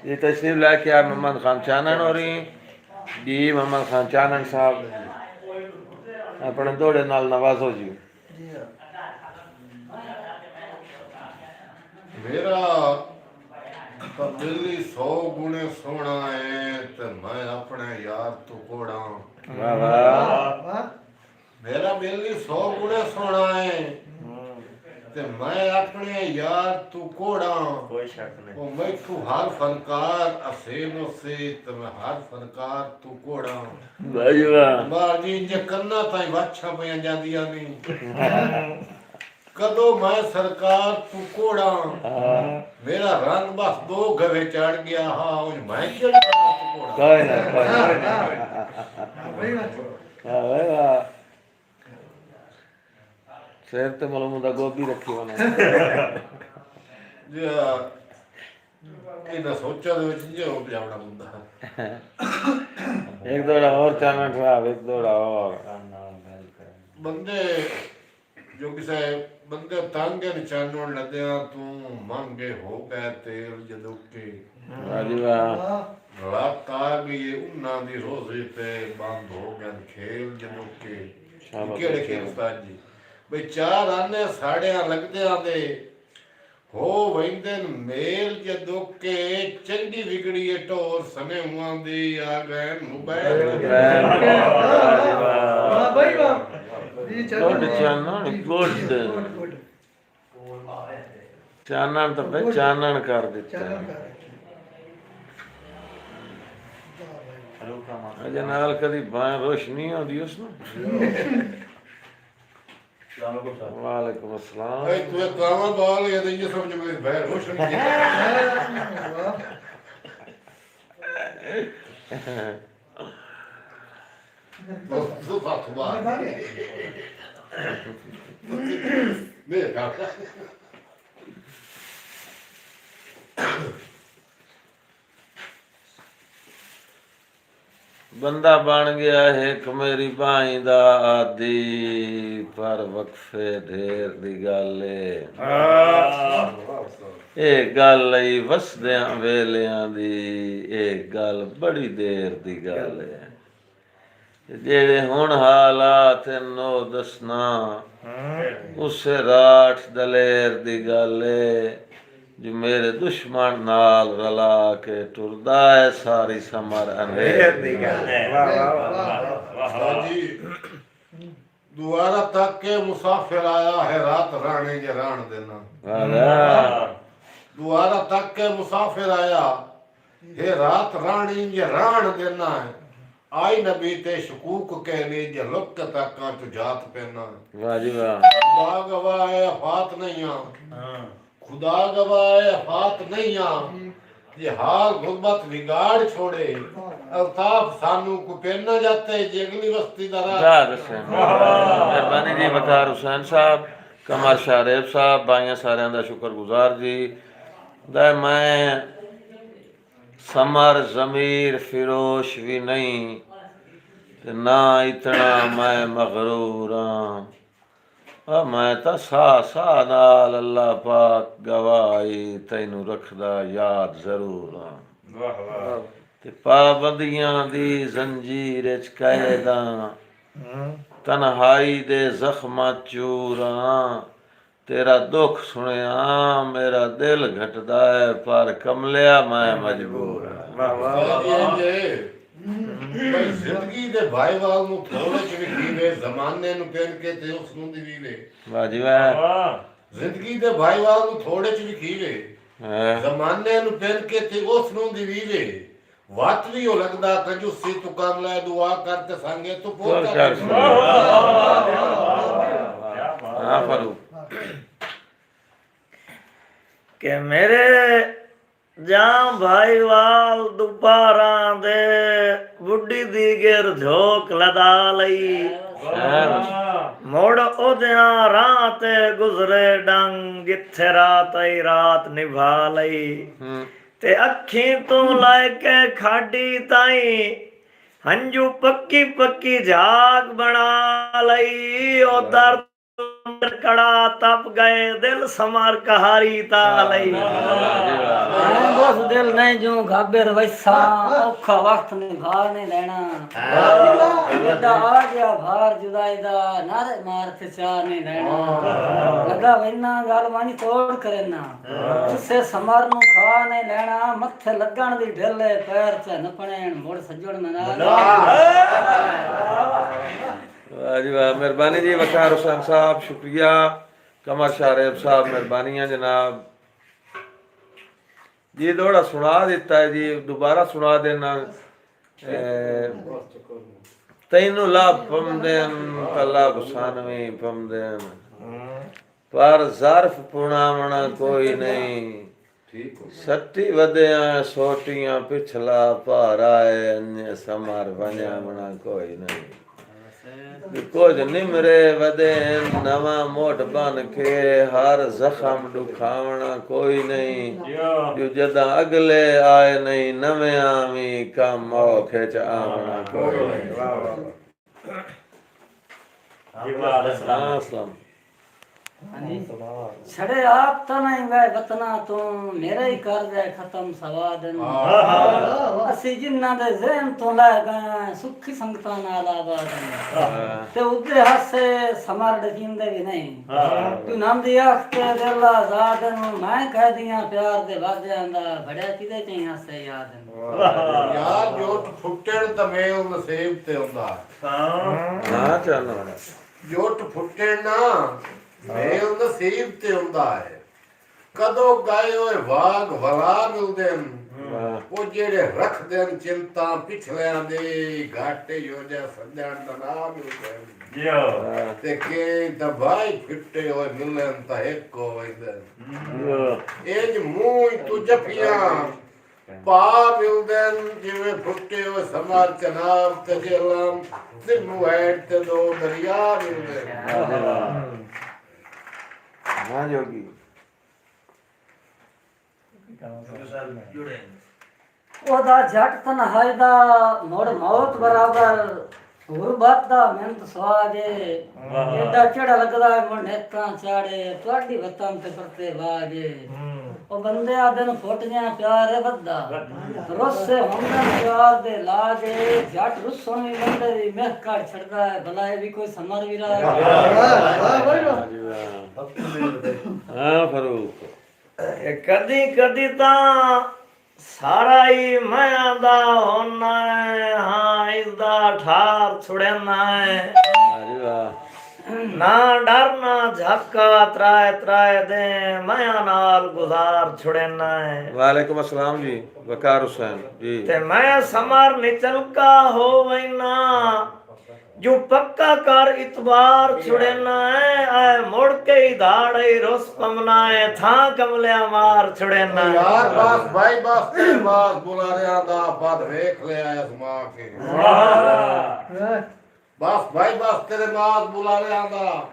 ये तशरीफ लाके आप मोहम्मद खान चानन हो रही जी। मोहम्मद खान चानन साहब अपने दौड़े नाल नवाजो जी। मेरा दिल्ली 100 गुणे सोना है, ते मैं अपने यार तू कोड़ा। वाह वाह। मेरा दिल्ली 100 गुणे सोना है, ते मैं अपने यार तू कोड़ा। कोई शक नहीं। ओ मैं तू हर फनकार असेनो से, ते मैं हर फनकार तू कोड़ा। वाह जी वाह। बाजी जे कन्ना ताई वाछा पईयां जांदियां नहीं, कदों मैं सरकार तू कोड़ा। मेरा रंग बस 2 गवे चढ़ गया हाँ, उन मैं चढ़ गया तू कोड़ा। कोई ना वाह वाह। सिर ते मालूम दा गोभी रखी होने जी इन्ना सोचा दे विच जो जावड़ा बुंदा। एक दौड़ा और चानन साहब, एक दौड़ा और बंदे जो किसे बंदे तंगे निचानों लदया तू मांगे हो गए तेल जदुके। वाह जी वाह। रात आ गई उन्ना दी रोज़े ते बंद हो गए खेल जदुके। केड़े खेल उस्ताद जी? ਬਈ ਚਾਰ ਆਨੇ ਸਾੜਿਆਂ ਲੱਗਦਿਆਂ ਦੇ ਹੋ ਵੈਂਦੇ ਮੇਲ ਜਦੋਂ ਕੇ ਚੰਗੀ ਵਿਗੜੀਏ ਢੋਰ ਸਨੇ ਹੁਆਂ ਦੀ ਆ ਗਏ ਮੁਬੈਰ ਗੁੱਡ ਚਾਨਣ ਗੁੱਡ ਚਾਨਣ ਤਾਂ ਬਈ ਚਾਨਣ ਕਰ ਦਿੱਤਾ ਅਜੇ ਨਾਲ ਕਦੀ ਬਾਹਰ ਰੋਸ਼ਨੀ ਆਉਂਦੀ ਉਸ ਨੂੰ ਵਾਲੇਕੁਮ ਅਸਲਾਮ ਏ ਤੂੰ ਕਾਵਾਂ ਬਾਲ ਇਹ ਤਾਂ ਸਮਝ ਮੇਰੇ ਬਹਿਰ ਹੋਸ਼ਨ ਉਹ ਬਾਤ ਬਾਤ ਮੇਰੇ ਕਾ ਬੰਦਾ ਬਣ ਗਿਆ ਹੈ ਇੱਕ ਮੇਰੀ ਬਾਈ ਦਾ ਆਦੀ ਪਰ ਵਕਫੇ ਢੇਰ ਦੀ ਗੱਲ ਏ ਇਹ ਗੱਲ ਲਈ ਵਸਦਿਆਂ ਵੇਲਿਆਂ ਦੀ ਇਹ ਗੱਲ ਬੜੀ ਦੇਰ ਦੀ ਗੱਲ ਹੈ ਜਿਹੜੇ ਹੁਣ ਹਾਲਾਤ ਨੋ ਦਸਣਾ ਉਸੇ ਰਾਠ ਦਲੇਰ ਦੀ ਗੱਲ ਏ जो मेरे दुश्मन नाल रला के टुरदा है सारी समर अंधेर दी गल जी दोबारा तक के मुसाफिर आया है रात रानी के रान देना दोबारा तक के मुसाफिर आया है रात रानी के रान देना है आई नबी ते शकूक के लिए जे लुक तक तुझात पहना वाह जी वाह गवाह है फात नहीं आ खुदा गवाए हाथ नहीं आ ये हाल गुरबत बिगाड़ छोड़े अल्ताफ सानू को पेरना जाते जगली बस्ती मेहरबानी जी वकार हुसैन साहब कमर शारेब साहब भाइयों सारे का शुक्रगुजार जी दा मैं समर जमीर फिरोश भी नहीं ना इतना मैं मगरूर हाँ मैं तो सा नाल अल्लाह पाक गवाही तैनू रखदा याद जरूर हाँ ते पाबंदियां दी जंजीर च कैदा तन्हाई दे जख्मा चूर तेरा दुख सुनिया मेरा दिल घटदा है पर कमलिया मैं मजबूर जिंदगी दे भाई वाल नु थोड़े च भी कीवे जमाने नु पेन के ते उस नु दी वीवे वाह जी वाह जिंदगी दे भाई वाल नु थोड़े च भी कीवे जमाने नु पेन के ते उस नु दी वीवे वात भी हो लगदा कंजूसी तू कर ले दुआ करते संगे तू पोर कर हां फारूक कि मेरे ਜਾਂ ਭਾਈਵਾਲ ਦੁਪਾਰਾਂ ਦੇ ਬੁੱਢੀ ਦੀ ਗਿਰ ਝੋਕ ਲਦਾ ਲਈ ਮੋੜ ਉਹਦਿਆਂ ਰਾਹ ਤੇ ਗੁਜ਼ਰੇ ਡੰਗ ਜਿੱਥੇ ਰਾਤ ਆਈ ਰਾਤ ਨਿਭਾ ਲਈ ਤੇ ਅੱਖੀ ਤੋਂ ਲੈ ਕੇ ਖਾਡੀ ਤਾਈ ਹੰਝੂ ਪੱਕੀ ਪੱਕੀ ਝਾਗ ਬਣਾ ਲਈ ਉਹ ਦਰਦ कड़ा तप गए दिल समार कहारी तालई बस दिल नहीं जो घाबेर वैसा औखा वक्त नहीं भार नहीं लेना बड़ा आ गया भार जुदाई दा नारे मार ते चार नहीं लेना लगा वैना गाल मानी तोड़ करेना तुसे समार नु खा नहीं लेना मथे लगन दी ढेले पैर च नपणेन मोड़ सजण मना वाह जी वाह मेहरबानी जी वकार हुसैन साहब शुक्रिया कमर शारेब साहब मेहरबानियाँ जनाब जी थोड़ा सुना देता है जी दोबारा सुना देना तैनू लाभ पमदेन तला गुसानवी पमदेन पर ज़र्फ पुणावना कोई नहीं सट्टी वधिया सोटियां पिछला पार आए अन्य समार वञावना कोई नहीं कुछ निमरे वदे नवा मोट बन के हर जख्म दुखावना कोई नहीं जो जदा अगले आए नहीं नवे आवी कम औखे च आवना कोई नहीं। ਛੜੇ ਆਪ ਤਾਂ ਨਹੀਂ ਵੇ ਬਤਨਾ ਤੂੰ ਮੇਰੇ ਹੀ ਕਰ ਦੇ ਖਤਮ ਸਵਾਦਨ ਅਸੀਂ ਜਿਨ੍ਹਾਂ ਦੇ ਜ਼ਹਿਨ ਤੋਂ ਲੈ ਗਏ ਸੁੱਖੀ ਸੰਗਤਾਂ ਨਾਲ ਆਬਾਦਨ ਤੇ ਉਧਰ ਹਾਸੇ ਸਮਰ ਡਜਿੰਦੇ ਵੀ ਨਹੀਂ ਤੂੰ ਨਾਮ ਦੀ ਅੱਖ ਤੇ ਦਿਲ ਆਜ਼ਾਦਨ ਮੈਂ ਕਹਿ ਦੀਆਂ ਪਿਆਰ ਦੇ ਵਾਦਿਆਂ ਦਾ ਬੜਿਆ ਕਿਤੇ ਚਾਹੀ ਹਾਸੇ ਯਾਦਨ ਯਾਰ ਜੋ ਫੁੱਟਣ ਤਾਂ ਮੇਲ ਨਸੀਬ ਤੇ ਹੁੰਦਾ ਨਾ ਚੱਲ ਜੁੱਟ ਫੁੱਟਣ ਨਾ ਮੇਲ ਨਸੀਬ ਤੇ ਹੁੰਦਾ ਹੈ ਕਦੋਂ ਗਾਏ ਹੋਏ ਵਾਗ ਵਲਾ ਮਿਲਦੇ ਨੇ ਉਹ ਜਿਹੜੇ ਰੱਖਦੇ ਨੇ ਚਿੰਤਾ ਪਿਛਲਿਆਂ ਦੇ ਘਾਟੇ ਯੋਜਾ ਸੱਜਣ ਦਾ ਨਾਮ ਮਿਲਦੇ ਨੇ ਤੇ ਕੇ ਦਵਾਈ ਫਿੱਟੇ ਹੋਏ ਮਿਲਣ ਤਾਂ ਇੱਕ ਹੋਇਦੇ ਇਹ ਮੂੰਹ ਤੂੰ ਜਫੀਆਂ ਪਾ ਮਿਲਦੇ ਨੇ ਜਿਵੇਂ ਫੁੱਟੇ ਹੋਏ ਸਮਾਰ ਚਨਾਬ ਤੇ ਜਲਮ ਤੇ ਮੁਹੈਡ ਤੇ ਦੋ ਦਰਿਆ ਮਿਲਦੇ ਨਾ ਜੋਗੀ ਉਹਦਾ ਜੱਟ ਤਨਹਾਈ ਦਾ ਮੋੜ ਮੌਤ ਬਰਾਬਰ ਗੁਰਬਤ ਦਾ ਮਿਹਨਤ ਸਵਾਜੇ ਐਡਾ ਚੜਾ ਲੱਗਦਾ ਮੁੰਡੇਤਾਂ ਚਾੜੇ ਤੁਹਾਡੀ ਵਤਨ ਤੇ ਕਰਤੇ ਵਾਜੇ ਉਹ ਬੰਦੇ ਆ ਦਿਨ ਫੁੱਟ ਗਿਆ ਪਿਆਰ ਹੈ ਵੱਧਾ ਰੋਸੇ ਹੁੰਦਾ ਪਿਆਰ ਦੇ ਲਾਗੇ ਜੱਟ ਰੁੱਸੋਂ ਵੀ ਬੰਦੇ ਦੀ ਮਹਿਕ ਕੱਢ ਛੱਡਦਾ ਹੈ ਭਲਾ ਇਹ ਵੀ ਕੋਈ ਸਮਰ ਵੀਰਾ ਹਾਂ ਫਰੂਕ ਕਦੀ ਕਦੀ ਤਾਂ ਸਾਰਾ ਹੀ ਮਾਇਆ ਦਾ ਹੋਣਾ ਹੈ ਹਾਂ ਇਸ ਦਾ ਠਾਰ ਛੁੜਨਾ ਹੈ ਅਰੇ ਵਾਹ ਨਾ ਡਰਨਾ ਝਾਕਾ ਤਰਾਏ ਤਰਾਏ ਦੇ ਮਾਇਆ ਨਾਲ ਗੁਜ਼ਾਰ ਛੁੜਨਾ ਹੈ ਵਾਲੇਕੁਮ अस्सलाम जी वकार हुसैन जी ਤੇ ਮੈਂ ਸਮਰ ਨਿਚਲਕਾ ਹੋਵੈਨਾ ਜੋ ਪੱਕਾ ਕਰ ਇਤਬਾਰ ਛੁੜਨਾ ਹੈ ਆਏ ਮੁੜ ਕੇ ਹੀ ਧਾੜੇ ਰੁਸ ਪਮਨਾ ਹੈ ਥਾਂ ਕਮਲਿਆ ਮਾਰ ਛੁੜਨਾ ਹੈ ਯਾਰ ਬਸ ਭਾਈ ਬਸ ਤੇ ਬਾਸ ਬੁਲਾ ਰਿਆਂ ਦਾ ਪਦ ਵੇਖ ਲਿਆ ਅਸਮਾ ਕੇ ਬਸ ਭਾਈ ਬਸ ਤੇਰੇ ਬਾਸ ਬੁਲਾ ਰਿਆਂ ਦਾ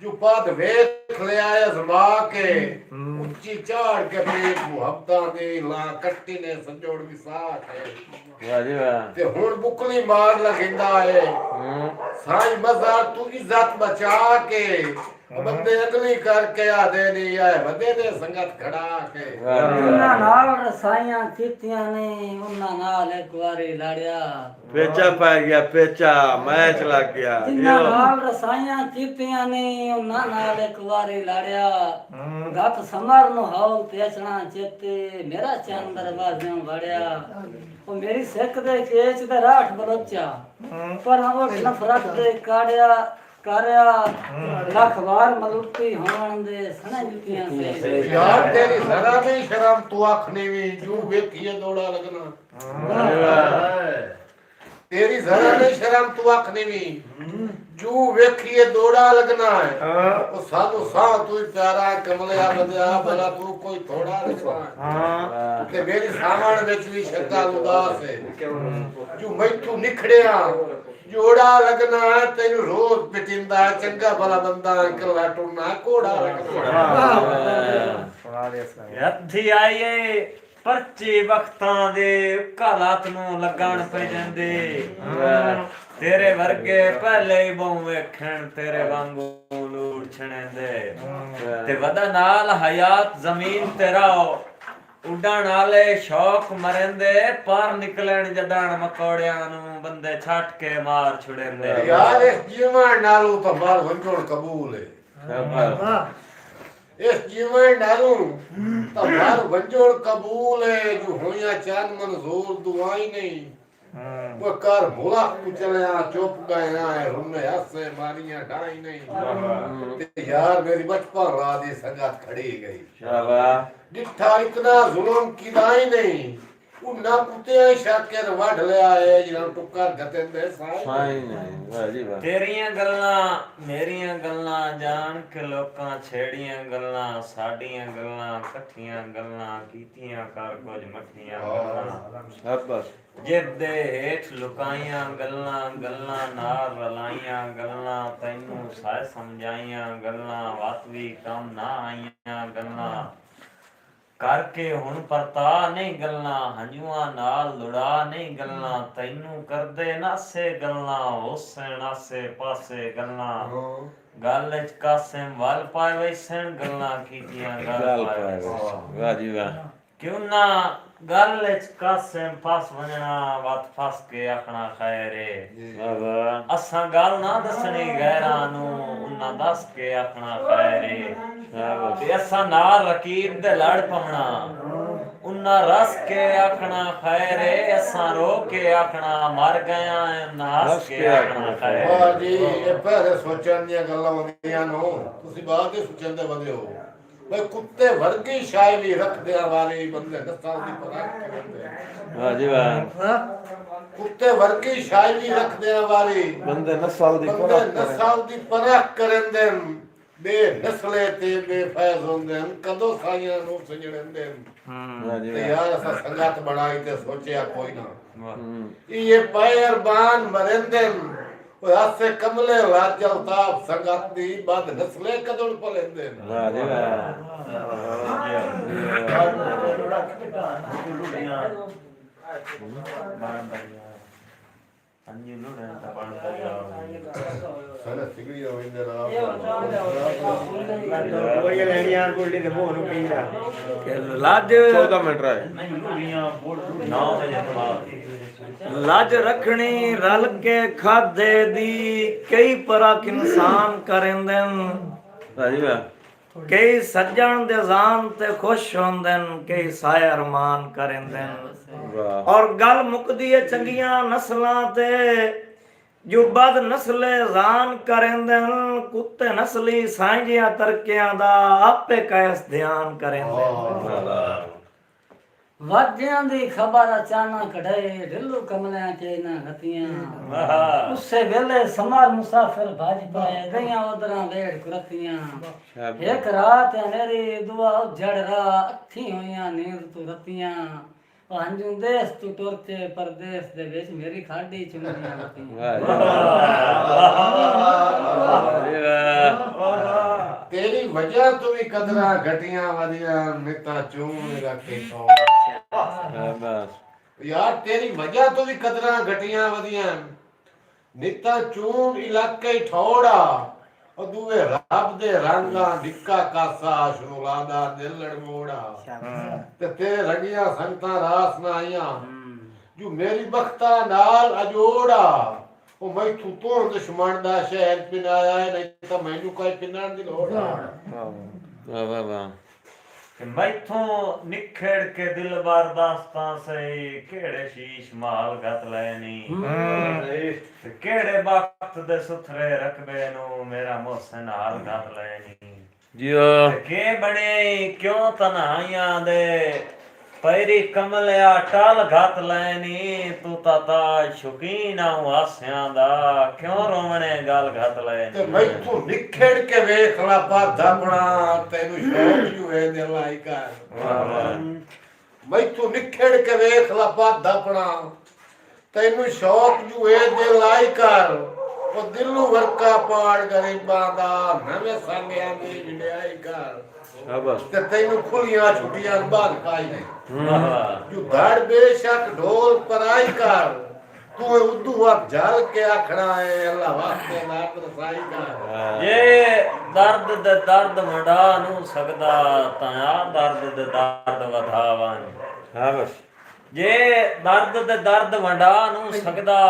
ਜੋ ਪਦ ਵੇਖ ਲਿਆ ਅਸਮਾ ਕੇ ਉੱਚੀ ਝਾੜ ਕੇ ਵੀ ਮੁਹੱਬਤਾਂ ਦੀ ਲਾ ਕੱਟੀ ਨੇ ਸੰਜੋੜ ਵਿਸਾ ਕੇ ਵਾਹ ਜੀ ਵਾਹ ਤੇ ਹੁਣ ਬੁਕਲੀ ਮਾਰ ਲਗਿੰਦਾ ਏ ਸਾਈ ਮਜ਼ਾ ਤੂੰ ਇੱਜ਼ਤ ਬਚਾ ਕੇ ਬੰਦੇ ਅਗਲੀ ਕਰਕੇ ਆਦੇ ਨਹੀਂ ਆਏ ਬੰਦੇ ਦੇ ਸੰਗਤ ਖੜਾ ਕੇ ਉਹਨਾਂ ਨਾਲ ਰਸਾਈਆਂ ਕੀਤੀਆਂ ਨੇ ਉਹਨਾਂ ਨਾਲ ਇੱਕ ਵਾਰੀ ਲੜਿਆ पेचा पै गया पेचा मैच लग गया ਜਿਨ੍ਹਾਂ ਨਾਲ ਰਸਾਈਆਂ ਕੀਤੀਆਂ ਨੇ ਉਹਨਾਂ ਨਾਲ ਇੱਕ ਵਾਰੀ ਲੜਿਆ ਗੱਤ ਸਮਰ ਨੂੰ ਹੌਲ ਪੇਚਣਾ ਚੇਤੇ ਮੇਰਾ ਚੰਨ ਦਰਵਾਜ਼ਿਆਂ ਵੜਿਆ ਉਹ ਮੇਰੀ ਸਿੱਖ ਦੇ ਕੇਚ ਤੇ ਰਾਠ ਬਲੋਚਾ ਪਰ ਉਹ ਨਫ਼ਰਤ ਦੇ ਕਾੜਿਆ ਕਰਿਆ ਲੱਖ ਵਾਰ ਮਲੁੱਟੀ ਹੋਣ ਦੇ ਸਣੇ ਜੁੱਤੀਆਂ ਸੇ ਯਾਰ ਤੇਰੀ ਜ਼ਰਾ ਨਹੀਂ ਸ਼ਰਮ ਤੂੰ ਆਖਣੀ ਵੀ ਜੂ ਵੇਖੀਏ ਦੋੜਾ ਲੱਗਣਾ ਤੇਰੀ ਜ਼ਰਾ ਨਹੀਂ ਸ਼ਰਮ ਤੂੰ ਆਖਣੀ ਵੀ ਜੂ ਵੇਖੀਏ ਦੋੜਾ ਲੱਗਣਾ ਹੈ ਉਹ ਸਾਨੂੰ ਸਾਹ ਤੂੰ ਹੀ ਪਿਆਰਾ ਕਮਲਿਆ ਬੰਦਿਆ ਬਲਾ ਤੂੰ ਕੋਈ ਥੋੜਾ ਲੱਗਣਾ ਤੇ ਮੇਰੀ ਸਾਵਣ ਵਿੱਚ ਵੀ ਸ਼ੱਕਾ ਉਦਾਸ ਹੈ ਜੂ ਮੈਥੋਂ ਨਿਖੜਿਆ ਜੋੜਾ ਲੱਗਣਾ ਹੈ ਤੈਨੂੰ ਰੋਜ਼ ਪਟਿੰਦਾ ਚੰਗਾ ਭਲਾ ਬੰਦਾ ਇਕੱਲਾ ਟੁਰਨਾ ਕੋੜਾ ਲੱਗਣਾ ਹੱਥੀ ਆਈਏ ਪਰਚੇ ਵਕਤਾਂ ਦੇ ਕਾਲਾਤ ਨੂੰ ਲੱਗਣ ਪੈ ਜਾਂਦੇ ਤੇਰੇ ਵਰਗੇ ਪਹਿਲੇ ਹੀ ਬਹੁ ਵੇਖਣ ਤੇਰੇ ਵਾਂਗੂ ਲੂੜ ਛਣਦੇ ਤੇ ਵਦਾ ਨਾਲ ਹਯਾਤ ਜ਼ਮੀਨ ਤੇਰਾ ਉੱਡਣ ਵਾਲੇ ਸ਼ੌਕ ਮਰਿੰਦੇ ਪਰ ਨਿਕਲਣ ਜਦਾਂ ਮਕੌੜਿਆਂ ਨੂੰ ਬੰਦੇ ਛੱਟ ਕੇ ਮਾਰ ਛੁੜੇਂਦੇ ਯਾਰ ਇਸ ਜੀਵਨ ਨਾਲੋਂ ਤਾਂ ਬਾਹਰ ਵੰਜੋੜ ਕਬੂਲ ਹੈ ਇਸ ਜੀਵਨ ਨਾਲੋਂ ਤਾਂ ਬਾਹਰ ਵੰਜੋੜ ਕਬੂਲ ਹੈ ਜੋ ਹੋਈਆਂ ਚੰਨ ਮਨਜ਼ੂਰ ਦੁਆਈ ਨਹੀਂ ਉਹ ਕਰ ਭੋਲਾ ਕੁਚਲਿਆ ਚੁੱਪ ਗਿਆ ਹੈ ਉਹਨੇ ਹਾਸੇ ਮਾਰੀਆਂ ਢਾਈ ਨਹੀਂ ਤੇ ਯਾਰ ਮੇਰੀ ਬਚਪਨ ਰਾਤ ਦੀ ਸੰਗਤ ਖੜੀ ਗਈ शाबाश ਡਿੱਠਾ ਇਤਨਾ ਜ਼ੁਲਮ ਕੀਤਾ ਹੀ ਨਹੀਂ ਉਹਨਾਂ ਕੁੱਤੇ ਸ਼ਾਕਰ ਵੱਢ ਲਿਆ ਹੈ ਜਿਹਨਾਂ ਟੁੱਕਰ ਗਤੇਂਦੇ ਸਾਈ साई नहीं वाह जी वाह ਤੇਰੀਆਂ ਗੱਲਾਂ ਮੇਰੀਆਂ ਗੱਲਾਂ ਜਾਣ ਕੇ ਲੋਕਾਂ ਛੇੜੀਆਂ ਗੱਲਾਂ ਸਾਡੀਆਂ ਗੱਲਾਂ ਇਕੱਠੀਆਂ ਗੱਲਾਂ ਕੀਤੀਆਂ ਕਰ ਕੁਝ ਮੱਠੀਆਂ ਗੱਲਾਂ अब बस ਜਿਬ ਦੇ ਹੇਠ ਲੁਕਾਈਆਂ ਗੱਲਾਂ ਗੱਲਾਂ ਨਾਲ ਰਲਾਈਆਂ ਗੱਲਾਂ ਤੈਨੂੰ ਸਾਇ ਸਮਝਾਈਆਂ ਗੱਲਾਂ ਵਤ ਵੀ ਕੰਮ ਨਾ ਆਈਆਂ ਗੱਲਾਂ ਕਰਕੇ ਹੁਣ ਪਰਤਾ ਨਹੀਂ ਗੱਲਾਂ ਹੰਝੂਆਂ ਨਾਲ ਲੁੜਾ ਨਹੀਂ ਗੱਲਾਂ ਤੈਨੂੰ ਕਰਦੇ ਨਾਸੇ ਗੱਲਾਂ ਉਸੇ ਨਾਸੇ ਪਾਸੇ ਗੱਲਾਂ ਗੱਲ ਚ ਕਾਸੇ ਵੱਲ ਪਾਏ ਵੈਸਣ ਗੱਲਾਂ ਕੀਤੀਆਂ ਗੱਲ ਪਾਏ ਵਾਹ ਜੀ ਵਾਹ ਕਿਉਂ ਨਾ ਗੱਲ ਚ ਕਾਸੇ ਫਸ ਵਣਨਾ ਵਤ ਫਸ ਕੇ ਆਖਣਾ ਖੈਰੇ ਵਾਹ ਵਾਹ ਅਸਾਂ ਗੱਲ ਨਾ ਦੱਸਣੀ ਗੈਰਾਂ ਨੂੰ ਉਹਨਾਂ ਦੱਸ ਕੇ ਆਖਣਾ ਖੈਰੇ ਤੇ ਅਸਾਂ ਨਾਲ ਰਕੀਬ ਦੇ ਲੜ ਪਵਣਾ ਉਹਨਾਂ ਰਸ ਕੇ ਆਖਣਾ ਖੈਰੇ ਅਸਾਂ ਰੋ ਕੇ ਆਖਣਾ ਮਰ ਗਿਆ ਨਾਸ ਕੇ ਆਖਣਾ ਖੈਰੇ ਵਾਹ ਜੀ ਇਹ ਪਹਿਲੇ ਸੋਚਣ ਦੀਆਂ ਗੱਲਾਂ ਹੁੰਦੀਆਂ ਨੂੰ ਤੁਸੀਂ ਬਾਅਦ ਦੇ ਸੋਚਣ ਦੇ ਬੰਦੇ ਹੋ ਬਈ ਕੁੱਤੇ ਵਰਗੀ ਸ਼ਾਇਰੀ ਰੱਖਦੇ ਆ ਵਾਲੇ ਬੰਦੇ ਨਸਾਂ ਦੀ ਪਰਖ ਕਰਦੇ ਵਾਹ ਜੀ ਵਾਹ ਕੁੱਤੇ ਵਰਗੀ ਸ਼ਾਇਰੀ ਰੱਖਦੇ ਆ ਵਾਲੇ ਬੰਦੇ ਨਸਲ ਦੀ ਬੰਦੇ ਨਸਾਂ ਦੀ ਪਰਖ ਕਰਨ ਦੇ ਬੇ ਨਸਲੇ ਤੇ ਬੇਫੈਜ਼ ਹੁੰਦੇ ਹਨ ਕਦੋਂ ਸਾਈਆਂ ਨੂੰ ਸਜਣਦੇ ਵਾਹ ਜੀ ਤੇ ਵਾਹ ਯਾਰ ਅਸਾਂ ਸੰਗਤ ਬਣਾਈ ਤੇ ਸੋਚਿਆ ਕੋਈ ਨਾ ਇਹ ਪੈਰਬਾਨ ਮਰਿੰਦੇ ਉਹ ਆਸੇ ਕਮਲੇ ਰਾਜਲ ਤਾਪ ਸੰਗਤ ਦੀ ਬਦ ਨਸਲੇ ਕਦੋਂ ਪਲੇਂਦੇ ਵਾਹ ਜੀ ਵਾਹ ਅੰਜੀ ਲੁੜੇ ਤਾਂ ਬਣਦਾ ਸਾਡੇ ਸਿਗੜੀ ਹੋਇੰਦੇ ਰਾਹ ਲੱਜ 14 ਮਿੰਟ ਰਹੇ ਲੱਜ ਰੱਖਣੀ ਰਲ ਕੇ ਖਾਦੇ ਦੀ ਕਈ ਪਰਖ ਇਨਸਾਨ ਕਰੇਂਦੇ ਵਾਹ ਜੀ ਵਾਹ ਕਈ ਸੱਜਣ ਦੇ ਜਾਨ ਤੇ ਖੁਸ਼ ਹੁੰਦੇ ਨੇ ਕਈ ਸਾਇਆ ਅਰਮਾਨ ਕਰੇਂਦੇ ਨੇ ਵਾਹ ਔਰ ਗੱਲ ਮੁਕਦੀ ਏ ਚੰਗੀਆਂ ਨਸਲਾਂ ਤੇ ਜੋ ਬਦ ਨਸਲੇ ਜਾਨ ਕਰੇਂਦੇ ਨੇ ਕੁੱਤੇ ਨਸਲੀ ਸਾਂਝਿਆਂ ਤਰਕਿਆਂ ਦਾ ਆਪੇ ਕੈਸ ਧਿਆਨ ਕਰੇਂਦੇ ਨੇ ਵਾਜਿਆਂ ਦੀ ਖਬਰ ਅਚਾਨਕ ਕਢੇ ਢਿੱਲੂ ਕਮਲਿਆਂ ਚ ਨਾ ਗਤੀਆਂ ਉਸੇ ਵੇਲੇ ਸਮਾਰ ਮੁਸਾਫਿਰ ਭੱਜ ਪਏ ਗਈਆਂ ਉਧਰਾਂ ਵੇੜ ਕੁਰਤੀਆਂ ਇੱਕ ਰਾਤ ਹਨੇਰੀ ਦੁਆ ਜੜ ਰਾ ਅੱਖੀ ਹੋਈਆਂ ਨੀਂਦ ਤੂੰ ਰਤੀਆਂ ਹੰਝੂ ਦੇਸ ਤੂੰ ਟੁਰ ਕੇ ਪਰਦੇਸ ਦੇ ਵਿੱਚ ਮੇਰੀ ਖਾਡੀ ਚੁੰਨੀਆਂ ਰਤੀਆਂ ਤੇਰੀ ਵਜ੍ਹਾ ਤੋਂ ਵੀ ਕਦਰਾਂ ਘਟੀਆਂ ਵਧੀਆਂ ਨਿਤਾ ਚੂਨ ਰੱਖੇ ਤੋਂ ਬਸ ਯਾਰ ਤੇਰੀ ਵਜ੍ਹਾ ਤੋਂ ਵੀ ਕਦਰਾਂ ਘਟੀਆਂ ਵਧੀਆਂ ਨਿਤਾ ਚੂਨ ਇਲਾਕੇ ਠੋੜਾ ਉਹ ਦੂਏ ਰੱਬ ਦੇ ਰੰਗਾਂ ਨਿੱਕਾ ਕਾਸਾ ਸ਼ੁਰੂਲਾਦਾ ਦਿਲੜ ਮੋੜਾ ਤੇ ਤੇਰੇ ਰੰਗੀਆਂ ਸੰਗਤਾਂ ਰਾਸ ਨਾ ਆਈਆਂ ਜੋ ਮੇਰੀ ਬਖਤਾ ਨਾਲ ਅਜੋੜਾ ਉਹ ਮੈਥੋਂ ਤੋਂ ਦੁਸ਼ਮਣ ਦਾ ਸ਼ਹਿਰ ਪਿਨਾਇਆ ਨਹੀਂ ਤਾਂ ਮੈਨੂੰ ਕੋਈ ਪਿੰਨਣ ਦੀ ਲੋੜ ਆ ਵਾਹ ਵਾਹ ਵਾਹ ਕਿ ਮੈਥੋਂ ਨਿਖੜ ਕੇ ਦਿਲ ਬਰਦਾਸਤਾਂ ਸਹੀ ਕਿਹੜੇ ਸ਼ੀਸ਼ ਮਾਲ ਗਤ ਲੈਣੀ ਤੇ ਕਿਹੜੇ ਵਕਤ ਦੇ ਸੁਥਰੇ ਰਕਬੇ ਨੂੰ ਮੇਰਾ ਮੋਹਸਨ ਹਾਲ ਗਤ ਲੈਣੀ ਜੀਓ ਕੇ ਬਣੇ ਕਿਉਂ ਤਨਾਈਆਂ ਦੇ ਪੈਰੀ ਕਮਲਿਆ ਟਾਲ ਘਤ ਲੈਣੀ ਤੂੰ ਤਾਂ ਸ਼ੁਕੀਨ ਆ ਵਾਸਿਆਂ ਦਾ ਕਿਉਂ ਰੋਵਣੇ ਗੱਲ ਘਤ ਤੇ ਲੈਣੀ ਮੈਥੋਂ ਨਿਖੜ ਕੇ ਵੇਖ ਲਾ ਪਾਧਾ ਬਣਾ ਤੈਨੂੰ ਸ਼ੌਕ ਜੂਏ ਦੇ ਲਾਇਕਾ ਮੈਥੋਂ ਨਿਖੜ ਕੇ ਵੇਖ ਲਾ ਪਾਧਾ ਬਣਾ ਤੈਨੂੰ ਸ਼ੌਕ ਜੂਏ ਦੇ ਲਾਇਕਾ ਉਹ ਦਿਲੋਂ ਵਰਕਾ ਪਾੜ ਗਰੀਬਾਂ ਦਾ ਨਵੇਂ ਸੰਗਿਆਂ ਦੀ ਵਿੜਾਈ ਕਰ ਬਸ ਤੇ ਤੈਨੂੰ ਖੁੱਲੀਆਂ ਛੁੱਟੀਆਂ ਬਾਹਰ ਪਾਈ ਜੋ ਧੜ ਬੇਸ਼ੱਕ ਢੋਲ ਪਰਾਈ ਕਰ ਤੂੰ ਉਦੋਂ ਵਕ ਜਲ ਕੇ ਆਖਣਾ ਹੈ ਅੱਲਾ ਵਾਸਤੇ ਨਾ ਰਸਾਈ ਕਰ ਇਹ ਦਰਦ ਦੇ ਦਰਦ ਵੰਡਾ ਨੂੰ ਸਕਦਾ ਤਾਂ ਆ ਦਰਦ ਦੇ ਦਰਦ ਵਧਾਵਾਂ ਹਾਂ ਬਸ ਜੇ ਦਰਦ ਦੇ ਦਰਦ ਵੰਡਾ ਨੂੰ ਸਕਦਾ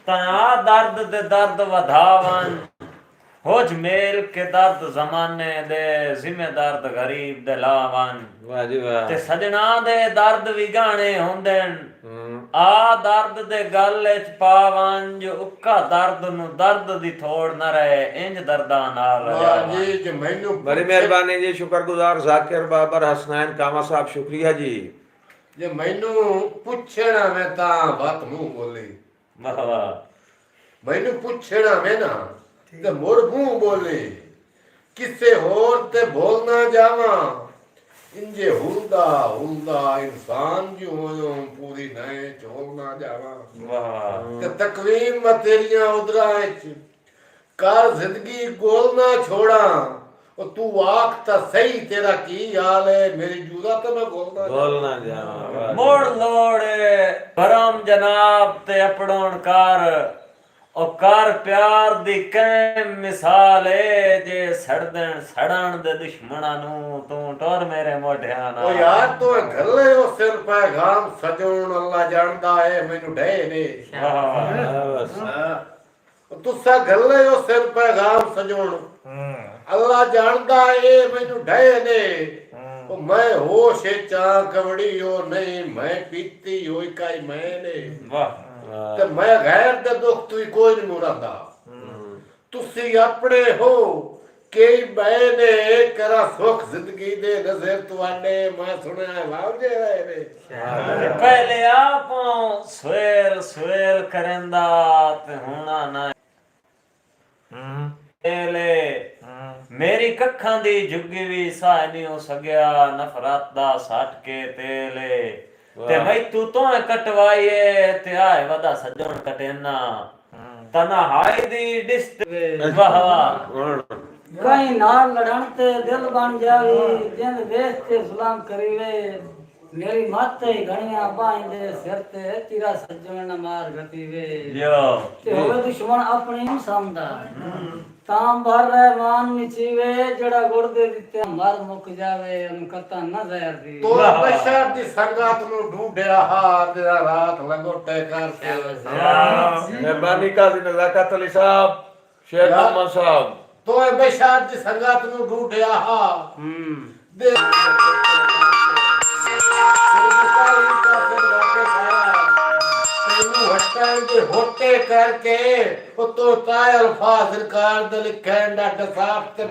ਤਾਂ ਆ ਦਰਦ ਦੇ ਦਰਦ ਵਧਾਵਾਂ ਹੋ ਜਮੇਲ ਕੇ ਦਰਦ ਜ਼ਮਾਨੇ ਦੇ ਜ਼ਿੰਮੇਦਾਰ ਗਰੀਬ ਦੇ ਲਾਵਾਂ ਵਾਹ ਜੀ ਵਾਹ ਤੇ ਸਜਣਾ ਦੇ ਦਰਦ ਵੀ ਗਾਣੇ ਹੁੰਦੇ ਆ ਦਰਦ ਦੇ ਗੱਲ ਚ ਪਾਵਾਂ ਜੋ ਉੱਕਾ ਦਰਦ ਨੂੰ ਦਰਦ ਦੀ ਥੋੜ ਨਾ ਰਹੇ ਇੰਜ ਦਰਦਾਂ ਨਾਲ ਵਾਹ ਜੀ ਜੇ ਮੈਨੂੰ बड़ी मेहरबानी जी शुक्रगुजार जाकिर बाबर हसनैन कामा साहब शुक्रिया जी ਜੇ ਮੈਨੂੰ ਪੁੱਛਣਾ ਮੈਂ ਤਾਂ ਬਾਤ ਮੂੰਹ ਬੋਲੀ ਮੈਨੂੰ ਪੁੱਛਣਾ ਮੈਂ ਨਾ ਤੇ ਮੁੜ ਮੂੰਹ ਬੋਲੇ ਕਿਸੇ ਹੋਰ ਤੇ ਬੋਲ ਨਾ ਜਾਵਾਂ ਇੰਜੇ ਹੁੰਦਾ ਇਨਸਾਨ ਜੋ ਹੋਇਓ ਪੂਰੀ ਨਏ ਚੋਲ ਨਾ ਜਾਵਾਂ ਤੇ ਤਕਵੀਮ ਤੇਰੀਆਂ ਉਦਰਾਂ ਵਿੱਚ ਕਰ ਜ਼ਿੰਦਗੀ ਗੋਲ ਨਾ ਛੋੜਾਂ ਉਹ ਤੂੰ ਆਖ ਤਾਂ ਸਹੀ ਤੇਰਾ ਕੀ ਹਾਲ ਹੈ ਮੇਰੀ ਜੂਦਾ ਤਾਂ ਮੈਂ ਬੋਲਦਾ ਗੋਲ ਨਾ ਜਾਵਾਂ ਮੋੜ ਲੋੜੇ ਪਰਮ ਜਨਾਬ ਤੇ ਅਪੜੋਣ ਕਰ ਉਹ ਕਰ ਪਿਆਰ ਦੀ ਕੈ ਮਿਸਾਲ ਏ ਜੇ ਸੜਣ ਦੇ ਦੁਸ਼ਮਣਾਂ ਨੂੰ ਤੂੰ ਟੋਰ ਮੇਰੇ ਮੋਢਿਆਂ ਨਾਲ ਉਹ ਯਾਰ ਤੂੰ ਗੱਲੇ ਉਹ ਸਿਰ ਪੈਗਾਮ ਸਜਣ ਅੱਲਾ ਜਾਣਦਾ ਹੈ ਮੈਨੂੰ ਢੇ ਨੇ ਤੁਸਾਂ ਗੱਲੇ ਉਹ ਸਿਰ ਪੈਗਾਮ ਸਜਣ ਅੱਲਾ ਜਾਣਦਾ ਏ ਮੈਨੂੰ ਢੇ ਨੇ ਉਹ ਮੈਂ ਹੋਸ਼ ਚਾਂ ਕਵੜੀ ਉਹ ਨਹੀਂ ਮੈਂ ਪੀਤੀ ਹੋਈ ਕਾਈ ਮੈਂ ਨੇ ਵਾਹ ਤੇ ਮੈਂ ਗੈਰ ਦੇ ਦੁੱਖ ਤੂੰ ਕੋਈ ਨਹੀਂ ਮੁਰਾਦਾ ਤੁਸੀਂ ਆਪਣੇ ਹੋ ਕਈ ਮੈਂ ਨੇ ਕਰਾ ਸੁਖ ਜ਼ਿੰਦਗੀ ਦੇ ਨਜ਼ਰ ਤੁਹਾਡੇ ਮੈਂ ਸੁਣਿਆ ਵਾਵਜੇ ਰਹੇ ਨੇ ਪਹਿਲੇ ਆਪੋਂ ਸਵੇਲ ਕਰੰਦਾ ਤੇ ਹੋਣਾ ਨਾ ਪਹਿਲੇ ਮੇਰੀ ਕੱਖਾਂ ਦੀ ਜੁਗੀ ਵੀ ਸਾਹ ਨਹੀਂ ਹੋ ਸਕਿਆ ਨਫ਼ਰਤ ਦਾ ਸੱਟ ਕੇ ਤੇਲੇ ਤੇ ਮੈਂ ਤੂੰ ਤੋਂ ਕਟਵਾਈਏ ਤੇ ਆਏ ਵਦਾ ਸੱਜਣ ਕਟੇਨਾ ਤਨਾ ਹਾਈ ਦੀ ਡਿਸਟ ਵਾਹ ਵਾਹ ਕਈ ਨਾਲ ਲੜਨ ਤੇ ਦਿਲ ਬਣ ਜਾਵੇ ਜਿੰਦ ਵੇਖ ਕੇ ਸਲਾਮ ਕਰੀਵੇ ਮੇਰੀ ਮਾਤੇ ਘਣੀਆਂ ਬਾਂਦੇ ਸਿਰ ਤੇ ਤੇਰਾ ਸੱਜਣ ਨਾ ਮਾਰ ਗਤੀ ਵੇ ਲਿਓ ਤੇ ਹੋਵੇ ਦੁਸ਼ਮਣ ਆਪਣੇ ਨੂੰ ਸਾਂਭਦਾ ਤਾਂ ਭਰ ਰਹਿਮਾਨ ਨਿਚੀਵੇ ਜਿਹੜਾ ਗੁੜ ਦੇ ਦਿੱਤੇ ਮਰ ਮੁੱਕ ਜਾਵੇ ਉਹਨੂੰ ਕਤਾ ਨਾ ਜ਼ਹਿਰ ਦੀ ਤੋ ਬਸ਼ਰ ਦੀ ਸੰਗਤ ਨੂੰ ਢੂੰਡਿਆ ਹਾ ਤੇਰਾ ਰਾਤ ਲੰਗੋਟੇ ਕਰਕੇ ਮਿਹਰਬਾਨੀ ਕਾਜ਼ੀ ਨਜ਼ਾਕਤ ਅਲੀ ਸਾਹਿਬ ਸ਼ੇਖ ਮੁਹੰਮਦ ਸਾਹਿਬ ਤੋ ਬਸ਼ਰ ਦੀ ਸੰਗਤ ਨੂੰ ਢੂੰਡਿਆ ਹਾ ਦੇ ਹੋਟੇ ਕਰਕੇ ਉਹ ਤੋਂ ਤਾਇ ਅਲਫਾਜ਼ ਸਰਕਾਰ ਦੇ ਲਿਖਣ ਦਾ ਦਸਾਫ ਤੇ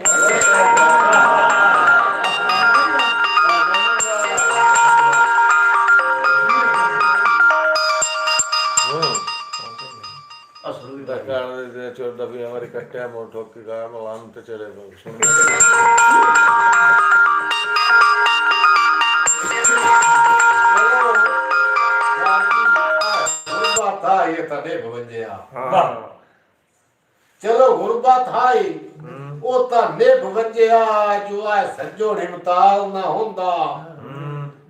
चौदह भी हमारी कट्टे मोटो की गाय मलान तो चले ये तने भवंजिया चलो गुरबत हाई ओ तने भवंजिया जो आ सज्जो हिमताल ना होंदा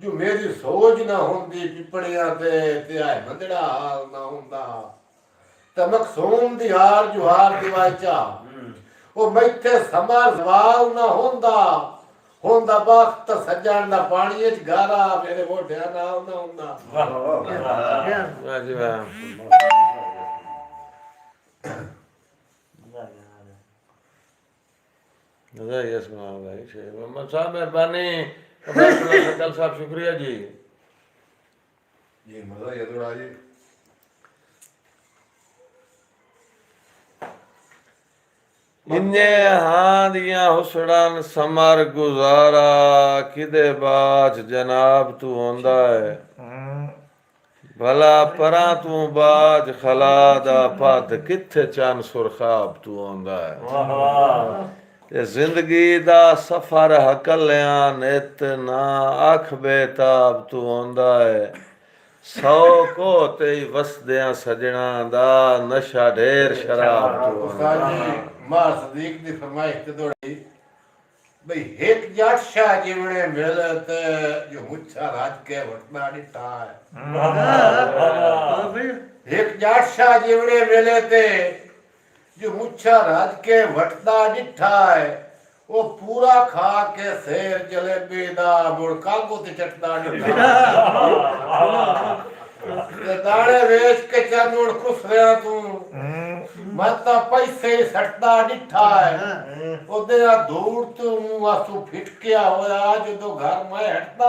जो मेरी सोच ना होंदी पिपड़ियां ते आ मंदड़ा हाल ना होंदा ते मखसूम दी हार जुहार दी वाचा ओ मैथे समार सवाल ना होंदा वक्त सज्जण दा पानी च गारा मेरे मोढिया नाल ना होंदा वाह जी वाह ये सुना भाई शेख मोहम्मद साहब मेहरबानी सकल साहब शुक्रिया जी ये मजा ये थोड़ा जी इन्ने हाँ दिया हुसड़न समर गुजारा किदे बाज जनाब तू होंदा है भला परा तू बाज खला दा पद किथे चन सुरखाब तू होंदा है ते जिंदगी दा सफर हकलियां नित ना अख बेताब तू होंदा है सौ को ते वसदियां सजना दा नशा ढेर शराब तू होंदा है मार सदीक दी फरमाइश ते दौड़ी भाई एक जट शाह जीवने मिल ते जो मुच्छा राज के वटना डिठा है एक जट शाह जीवने मिले ते जो मुच्छा राज के वटना डिठा है वो पूरा खा के शेर जलेबी दा मुड़ कागो ते चटना डिठा ते दाणे वेच के चानूड़ खुश रहा तू माता पैसे सटदा डिठा है ओदे आ दूर तो आसू फिटकिया होया जो घर में हटदा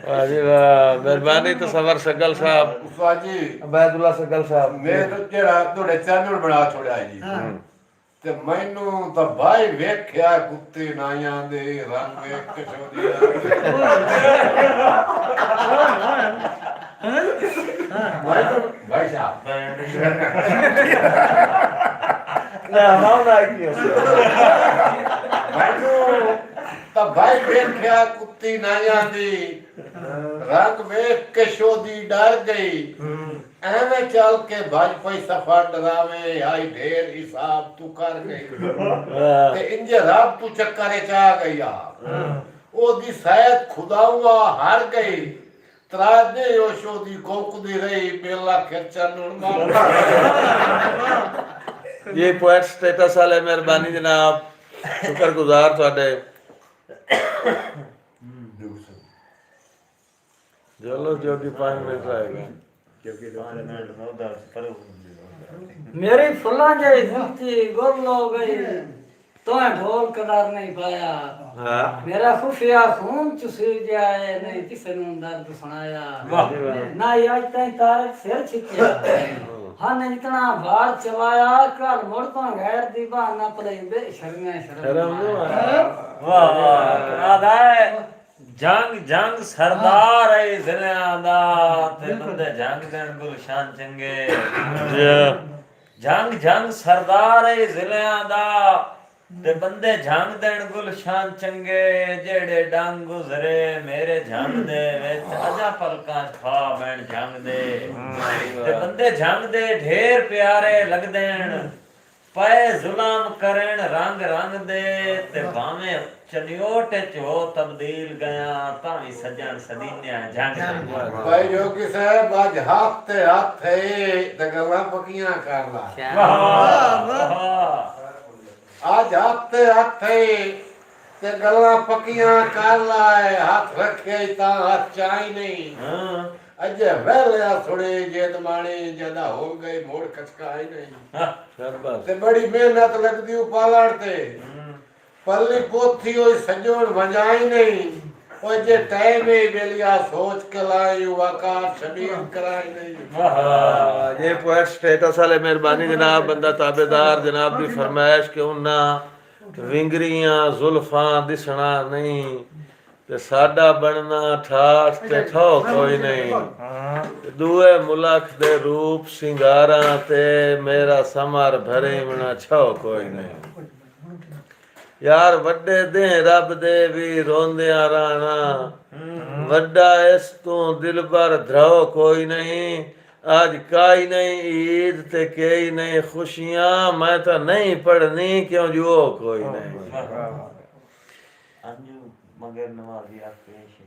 वाह जी वाह मेहरबानी तो सवर सकल साहब उस्ताद जी अबैदुल्ला सकल साहब मैं तो जेड़ा तोड़े चैनल बना छोड़ा जी ते मैनू तो भाई वेख्या कुत्ते नाइयां दे रंग वेख के छोड़िया भाई साहब ना ना की मैनू ਤਾਂ ਭਾਈ ਵੇਖਿਆ ਕੁੱਤੀ ਨਾ ਜਾਂਦੀ ਰੰਗ ਵੇਖ ਕੇ ਸ਼ੋਦੀ ਡਰ ਗਈ ਐਵੇਂ ਚੱਲ ਕੇ ਭੱਜ ਪਈ ਸਫਾ ਡਰਾਵੇ ਆਈ ਢੇਰ ਹਿਸਾਬ ਤੂੰ ਕਰ ਗਈ ਤੇ ਇੰਜੇ ਰੱਬ ਤੂੰ ਚੱਕਰੇ ਚ ਆ ਗਈਆ ਉਹਦੀ ਸੈਦ ਖੁਦਾਵਾ ਹਾਰ ਗਈ ਤਰਾਦੇ ਉਹ ਸ਼ੋਦੀ ਕੋਕਦੀ ਰਹੀ ਮੇਲਾ ਖਰਚਾ ਨੂੰ ये पोएट स्टेटस वाले मेहरबानी जनाब शुक्रगुजार ਤੁਹਾਡੇ चलो जो कि 5 मिनट रहेगा मेरी फुल्ला जई धरती गुल हो गई तो ढोल कदार नहीं पाया हाँ मेरा खुफिया खून चुसी जाए नहीं किसी ने दर्द सुनाया ना आज तक तारक सिर छिकिया हाँ इतना भार चलाया कल मुड़ तो गैर दी बहाना पड़े बेशर्म शर्म ਵਾਹ ਵਾਹ ਆਦਾ ਜੰਗ ਸਰਦਾਰ ਹੈ ਜ਼ਿਲ੍ਹਿਆਂ ਦਾ ਤੇ ਬੰਦੇ ਜੰਗ ਦੇਣ ਗੁਲਸ਼ਾਨ ਚੰਗੇ ਜੰਗ ਸਰਦਾਰ ਹੈ ਜ਼ਿਲ੍ਹਿਆਂ ਦਾ ਤੇ ਬੰਦੇ ਜੰਗ ਦੇਣ ਗੁਲਸ਼ਾਨ ਚੰਗੇ ਜਿਹੜੇ ਡੰਗ ਗੁਜ਼ਰੇ ਮੇਰੇ ਜੰਗ ਦੇ ਵਿੱਚ ਅਜਾ ਪਲਕਾਂ ਖਾ ਬੈਣ ਜੰਗ ਦੇ ਤੇ ਬੰਦੇ ਜੰਗ ਦੇ ਢੇਰ ਪਿਆਰੇ ਲੱਗਦੇਣ ਪਏ ਜ਼ੁਲਮ ਕਰਨ ਰੰਗ ਦੇ ਤੇ ਭਾਵੇਂ ਚਨਿਓਟ ਚ ਹੋ ਤਬਦੀਲ ਗਿਆ ਤਾਂ ਵੀ ਸੱਜਣ ਸਦੀਨਿਆ ਜੰਗ ਭਾਈ ਜੋਗੀ ਸਾਹਿਬ ਅੱਜ ਹੱਥ ਤੇ ਹੱਥ ਹੈ ਤੇ ਗੱਲਾਂ ਪੱਕੀਆਂ ਕਰ ਲਾ ਵਾਹ ਅੱਜ ਹੱਥ ਤੇ ਹੱਥ ਹੈ ਤੇ ਗੱਲਾਂ ਪੱਕੀਆਂ ਕਰ ਲਾਏ ਹੱਥ ਰੱਖੇ ਤਾਂ ਹੱਥ ਚਾਹੀ ਨਹੀਂ ਹਾਂ ਅਜੇ ਵਹਿਲਿਆ ਥੋੜੇ ਜੇਦ ਮਾਣੇ ਜਦਾ ਹੋ ਗਏ ਮੋੜ ਖਚਕਾਈ ਨਹੀਂ शाबाश ਤੇ ਬੜੀ ਮਿਹਨਤ ਲੱਗਦੀ ਉਹ ਪਾਲਣ ਤੇ ਪੱਲੀ ਪੋਥੀ ਉਹ ਸਜੋੜ ਵਜਾਈ ਨਹੀਂ ਉਹ ਜੇ ਟਾਈਮ ਹੀ ਵੇਲਿਆ ਸੋਚ ਕੇ ਲਾਈ ਵਾਕਾਰ ਸ਼ਬੀਰ ਕਰਾਈ ਨਹੀਂ ये पोएट स्टेटस वाले मेहरबानी जनाब बंदा ताबेदार जनाब की फरमाइश कि उन्हें विंगरियां जुल्फां दिसना नहीं ते साडा बनना ठाठ ते ठो कोई नहीं दूए मुल्क दे रूप सिंगारा ते मेरा समर भरे मना छो कोई नहीं यार वड्डे दे रब दे भी रोंदिया रहना वड्डा इस तू दिल पर ध्रो कोई नहीं आज काई नहीं ईद ते कई नहीं खुशियां मैं तो नहीं पढ़नी क्यों जो कोई नहीं ਅੰਜੂ ਮਗਰ ਨਵਾਜ਼ੀ ਆਪੇਸ਼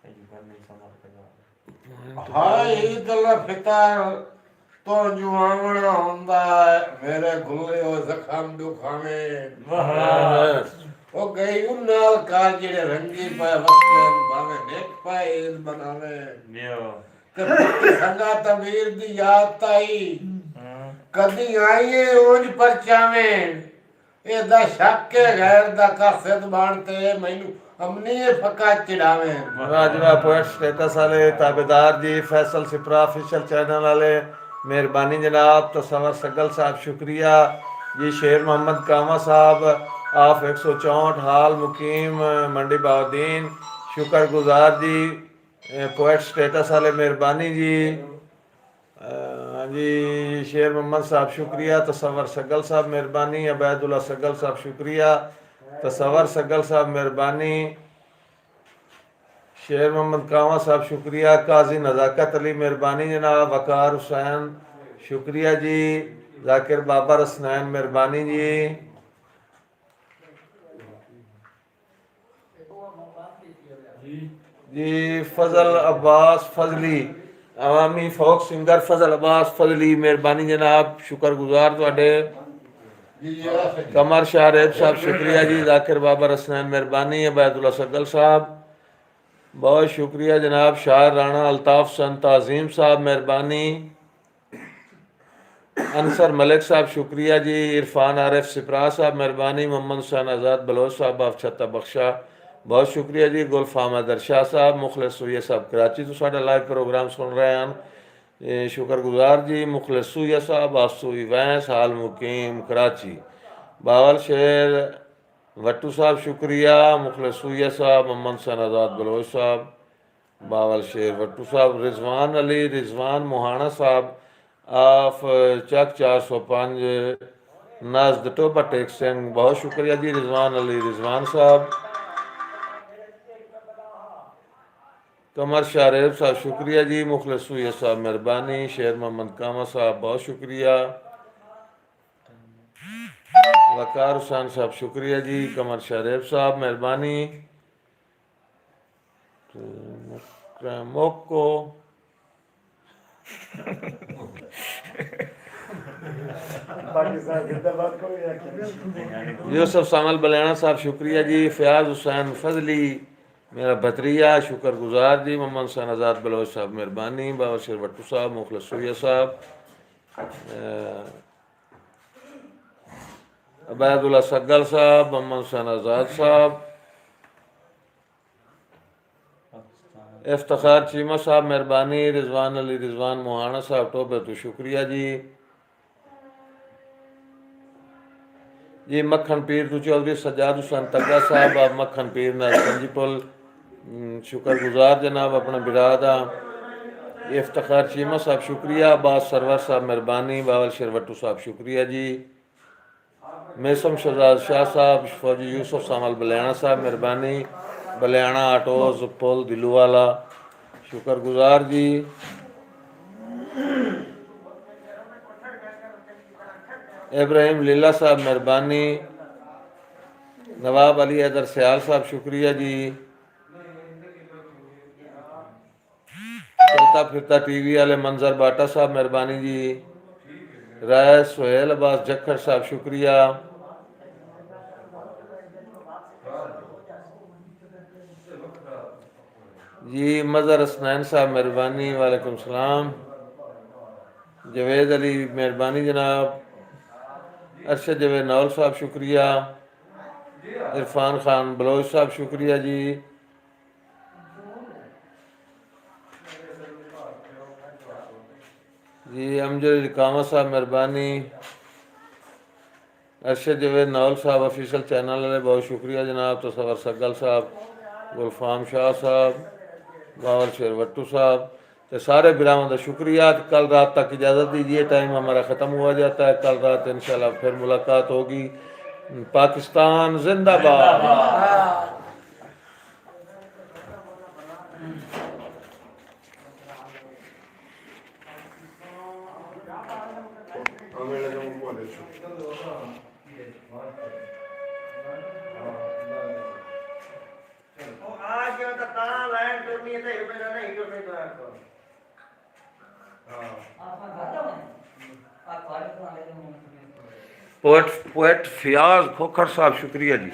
ਇਹ ਕਰਨੀ ਸਮਰ ਹਾਏ ਈਦ ਅਲ ਫਿਤਰ ਤੋਂ ਜੁਆਵਣਾ ਹੁੰਦਾ ਮੇਰੇ ਗੁੱਲੇ ਉਹ ਜ਼ਖਮ ਦੁਖਾਵੇਂ ਉਹ ਗਈ ਉਹ ਨਾਲ ਕਾਰ ਜਿਹੜੇ ਰੰਗੀ ਪਏ ਵਸਦੇ ਭਾਵੇਂ ਦੇਖ ਪਾਏ ਈਦ ਬਣਾਵੇ ਨਿਓ ਤੇ ਸੰਗਾ ਤਮੀਰ ਦੀ ਯਾਦ ਤਾਈ ਕਦੀ ਆਈਏ ਉਂਝ ਪਰਚਾਵੇਂ ਇਹਦਾ ਸ਼ੱਕ ਹੈ ਗੈਰ ਦਾ ਕਾਸਦ ਬਣਤੇ ਮੈਨੂੰ ਅਮਨੀ ਫਕਾ ਚੜਾਵੇਂ राजवा पोएट स्टेटस वाले ताबेदार जी फैसल सिपरा ऑफिशियल चैनल वाले मेहरबानी जनाब तसव्वुर सगल साहब शुक्रिया जी शेर मोहम्मद कामा साहब आप 164 हाल मुकीम मंडी बाउद्दीन शुक्रगुजार जी पोएट स्टेटस वाले मेहरबानी जी जी शेर मोहम्मद साहब शुक्रिया तसव्वुर सगल साहब मेहरबानी अबैदुल्ला सगल साहब शुक्रिया तसव्वुर सगल साहब मेहरबानी शेर मोहम्मद कावा साहब शुक्रिया काजी नज़ाकत अली मेहरबानी जनाब वकार हुसैन शुक्रिया जी जाकिर बाबर हसनैन मेहरबानी जी जी फजल अब्बास फजली अवामी फोक सिंगर फजल अब्बास फजली मेहरबानी जनाब शुक्रगुजार तुहाडे कमर शाहरेब साहब शुक्रिया जी जाकिर बाबर हसनैन मेहरबानी अबैदुल्ला सगल साहब बहुत शुक्रिया जनाब शाह राणा अल्ताफ सन ताज़ीम साहब मेहरबानी अनसर मलिक साहब शुक्रिया जी इरफान आरिफ सिपरा साहब मेहरबानी मोहम्मद हुसैन आज़ाद बलोच साहब आप छत्ता बख्शा बहुत शुक्रिया जी गुलफाम अदर शाह साहब मुखलिस सूया साहब कराची तो साढ़ा लाइव प्रोग्राम सुन रहे हैं शुक्रगुजार जी मुखलिस सूया साहब आसूई वैंस हाल मुकीम कराची बावल शेर वट्टू साहब शुक्रिया मुखलिस सूया साहब मोहम्मद हुसैन आज़ाद बलोच साहब बावल शेर वट्टू साहब रिजवान अली रिजवान मोहाना साहब आप चक 405 नाजद टोबा टेक सिंह बहुत शुक्रिया जी रिजवान अली रिजवान साहब कमर शारेब साहब शुक्रिया जी। मुखलिस सुइया साहब मेहरबानी। शेर मोहम्मद कामा साहब बहुत शुक्रिया। वकार हुसैन साहब शुक्रिया जी। कमर शारेब साहब मेहरबानी। मोको यूसुफ सामल बलैना साहब शुक्रिया जी। फयाज हुसैन फजली मेरा भतरिया शुक्रगुजार जी। मोहम्मद हुसैन आज़ाद बलोच साहब मेहरबानी। बाबा शेर भट्टू साहब, मुखलिस सुइया साहब, अबैदुल्ला सग्गल साहब, मोहम्मद हुसैन आज़ाद साहब, इफ्तिखार चीमा साहब मेहरबानी। रिजवान अली रिजवान मोहाना साहब टोबे तो शुक्रिया जी। जी मक्खन पीर तो चौधरी सज्जाद हुसैन तग्गा साहब आप मक्खन पीर ना संजीपुल शुक्रगुजार जनाब अपना बिरादा। इफ्तिखार चीमा साहब शुक्रिया। अब्बास सरवर साहब मेहरबानी। बावल शेरवट्टू साहब शुक्रिया जी। मेसम शहजाद शाह साहब, फौजी यूसुफ सामल बलियाना साहब मेहरबानी। बलियाना आटोज पुल दिलूवाला शुक्रगुजार जी। इब्राहिम लीला साहब मेहरबानी। नवाब अली हैदर सयाल साहब शुक्रिया जी। चलता फिरता टीवी वाले मंजर बाटा साहब मेहरबानी जी। राय सोहेल अब्बास जखर साहब शुक्रिया। जी मज़हर हसनैन साहब मेहरबानी। वालेकुम सलाम। जवेद अली मेहरबानी जनाब। अरशद जवेद नौल साहब शुक्रिया। इरफान खान बलोच साहब शुक्रिया जी। जी अमजद अली कामा साहब मेहरबानी। अरशद जवेद नौल साहब ऑफिशियल चैनल वाले बहुत शुक्रिया जनाब। तसव्वुर सग्गल साहब, गुलफाम शाह साहब, बाबर शेरवट्टू साहब, तो सारे बिरामों का शुक्रिया। कल रात तक इजाज़त दीजिए, टाइम हमारा ख़त्म हुआ जाता है। कल रात इंशाल्लाह फिर मुलाकात होगी। पाकिस्तान जिंदाबाद। पोएट फयाज खोखर साहब शुक्रिया जी।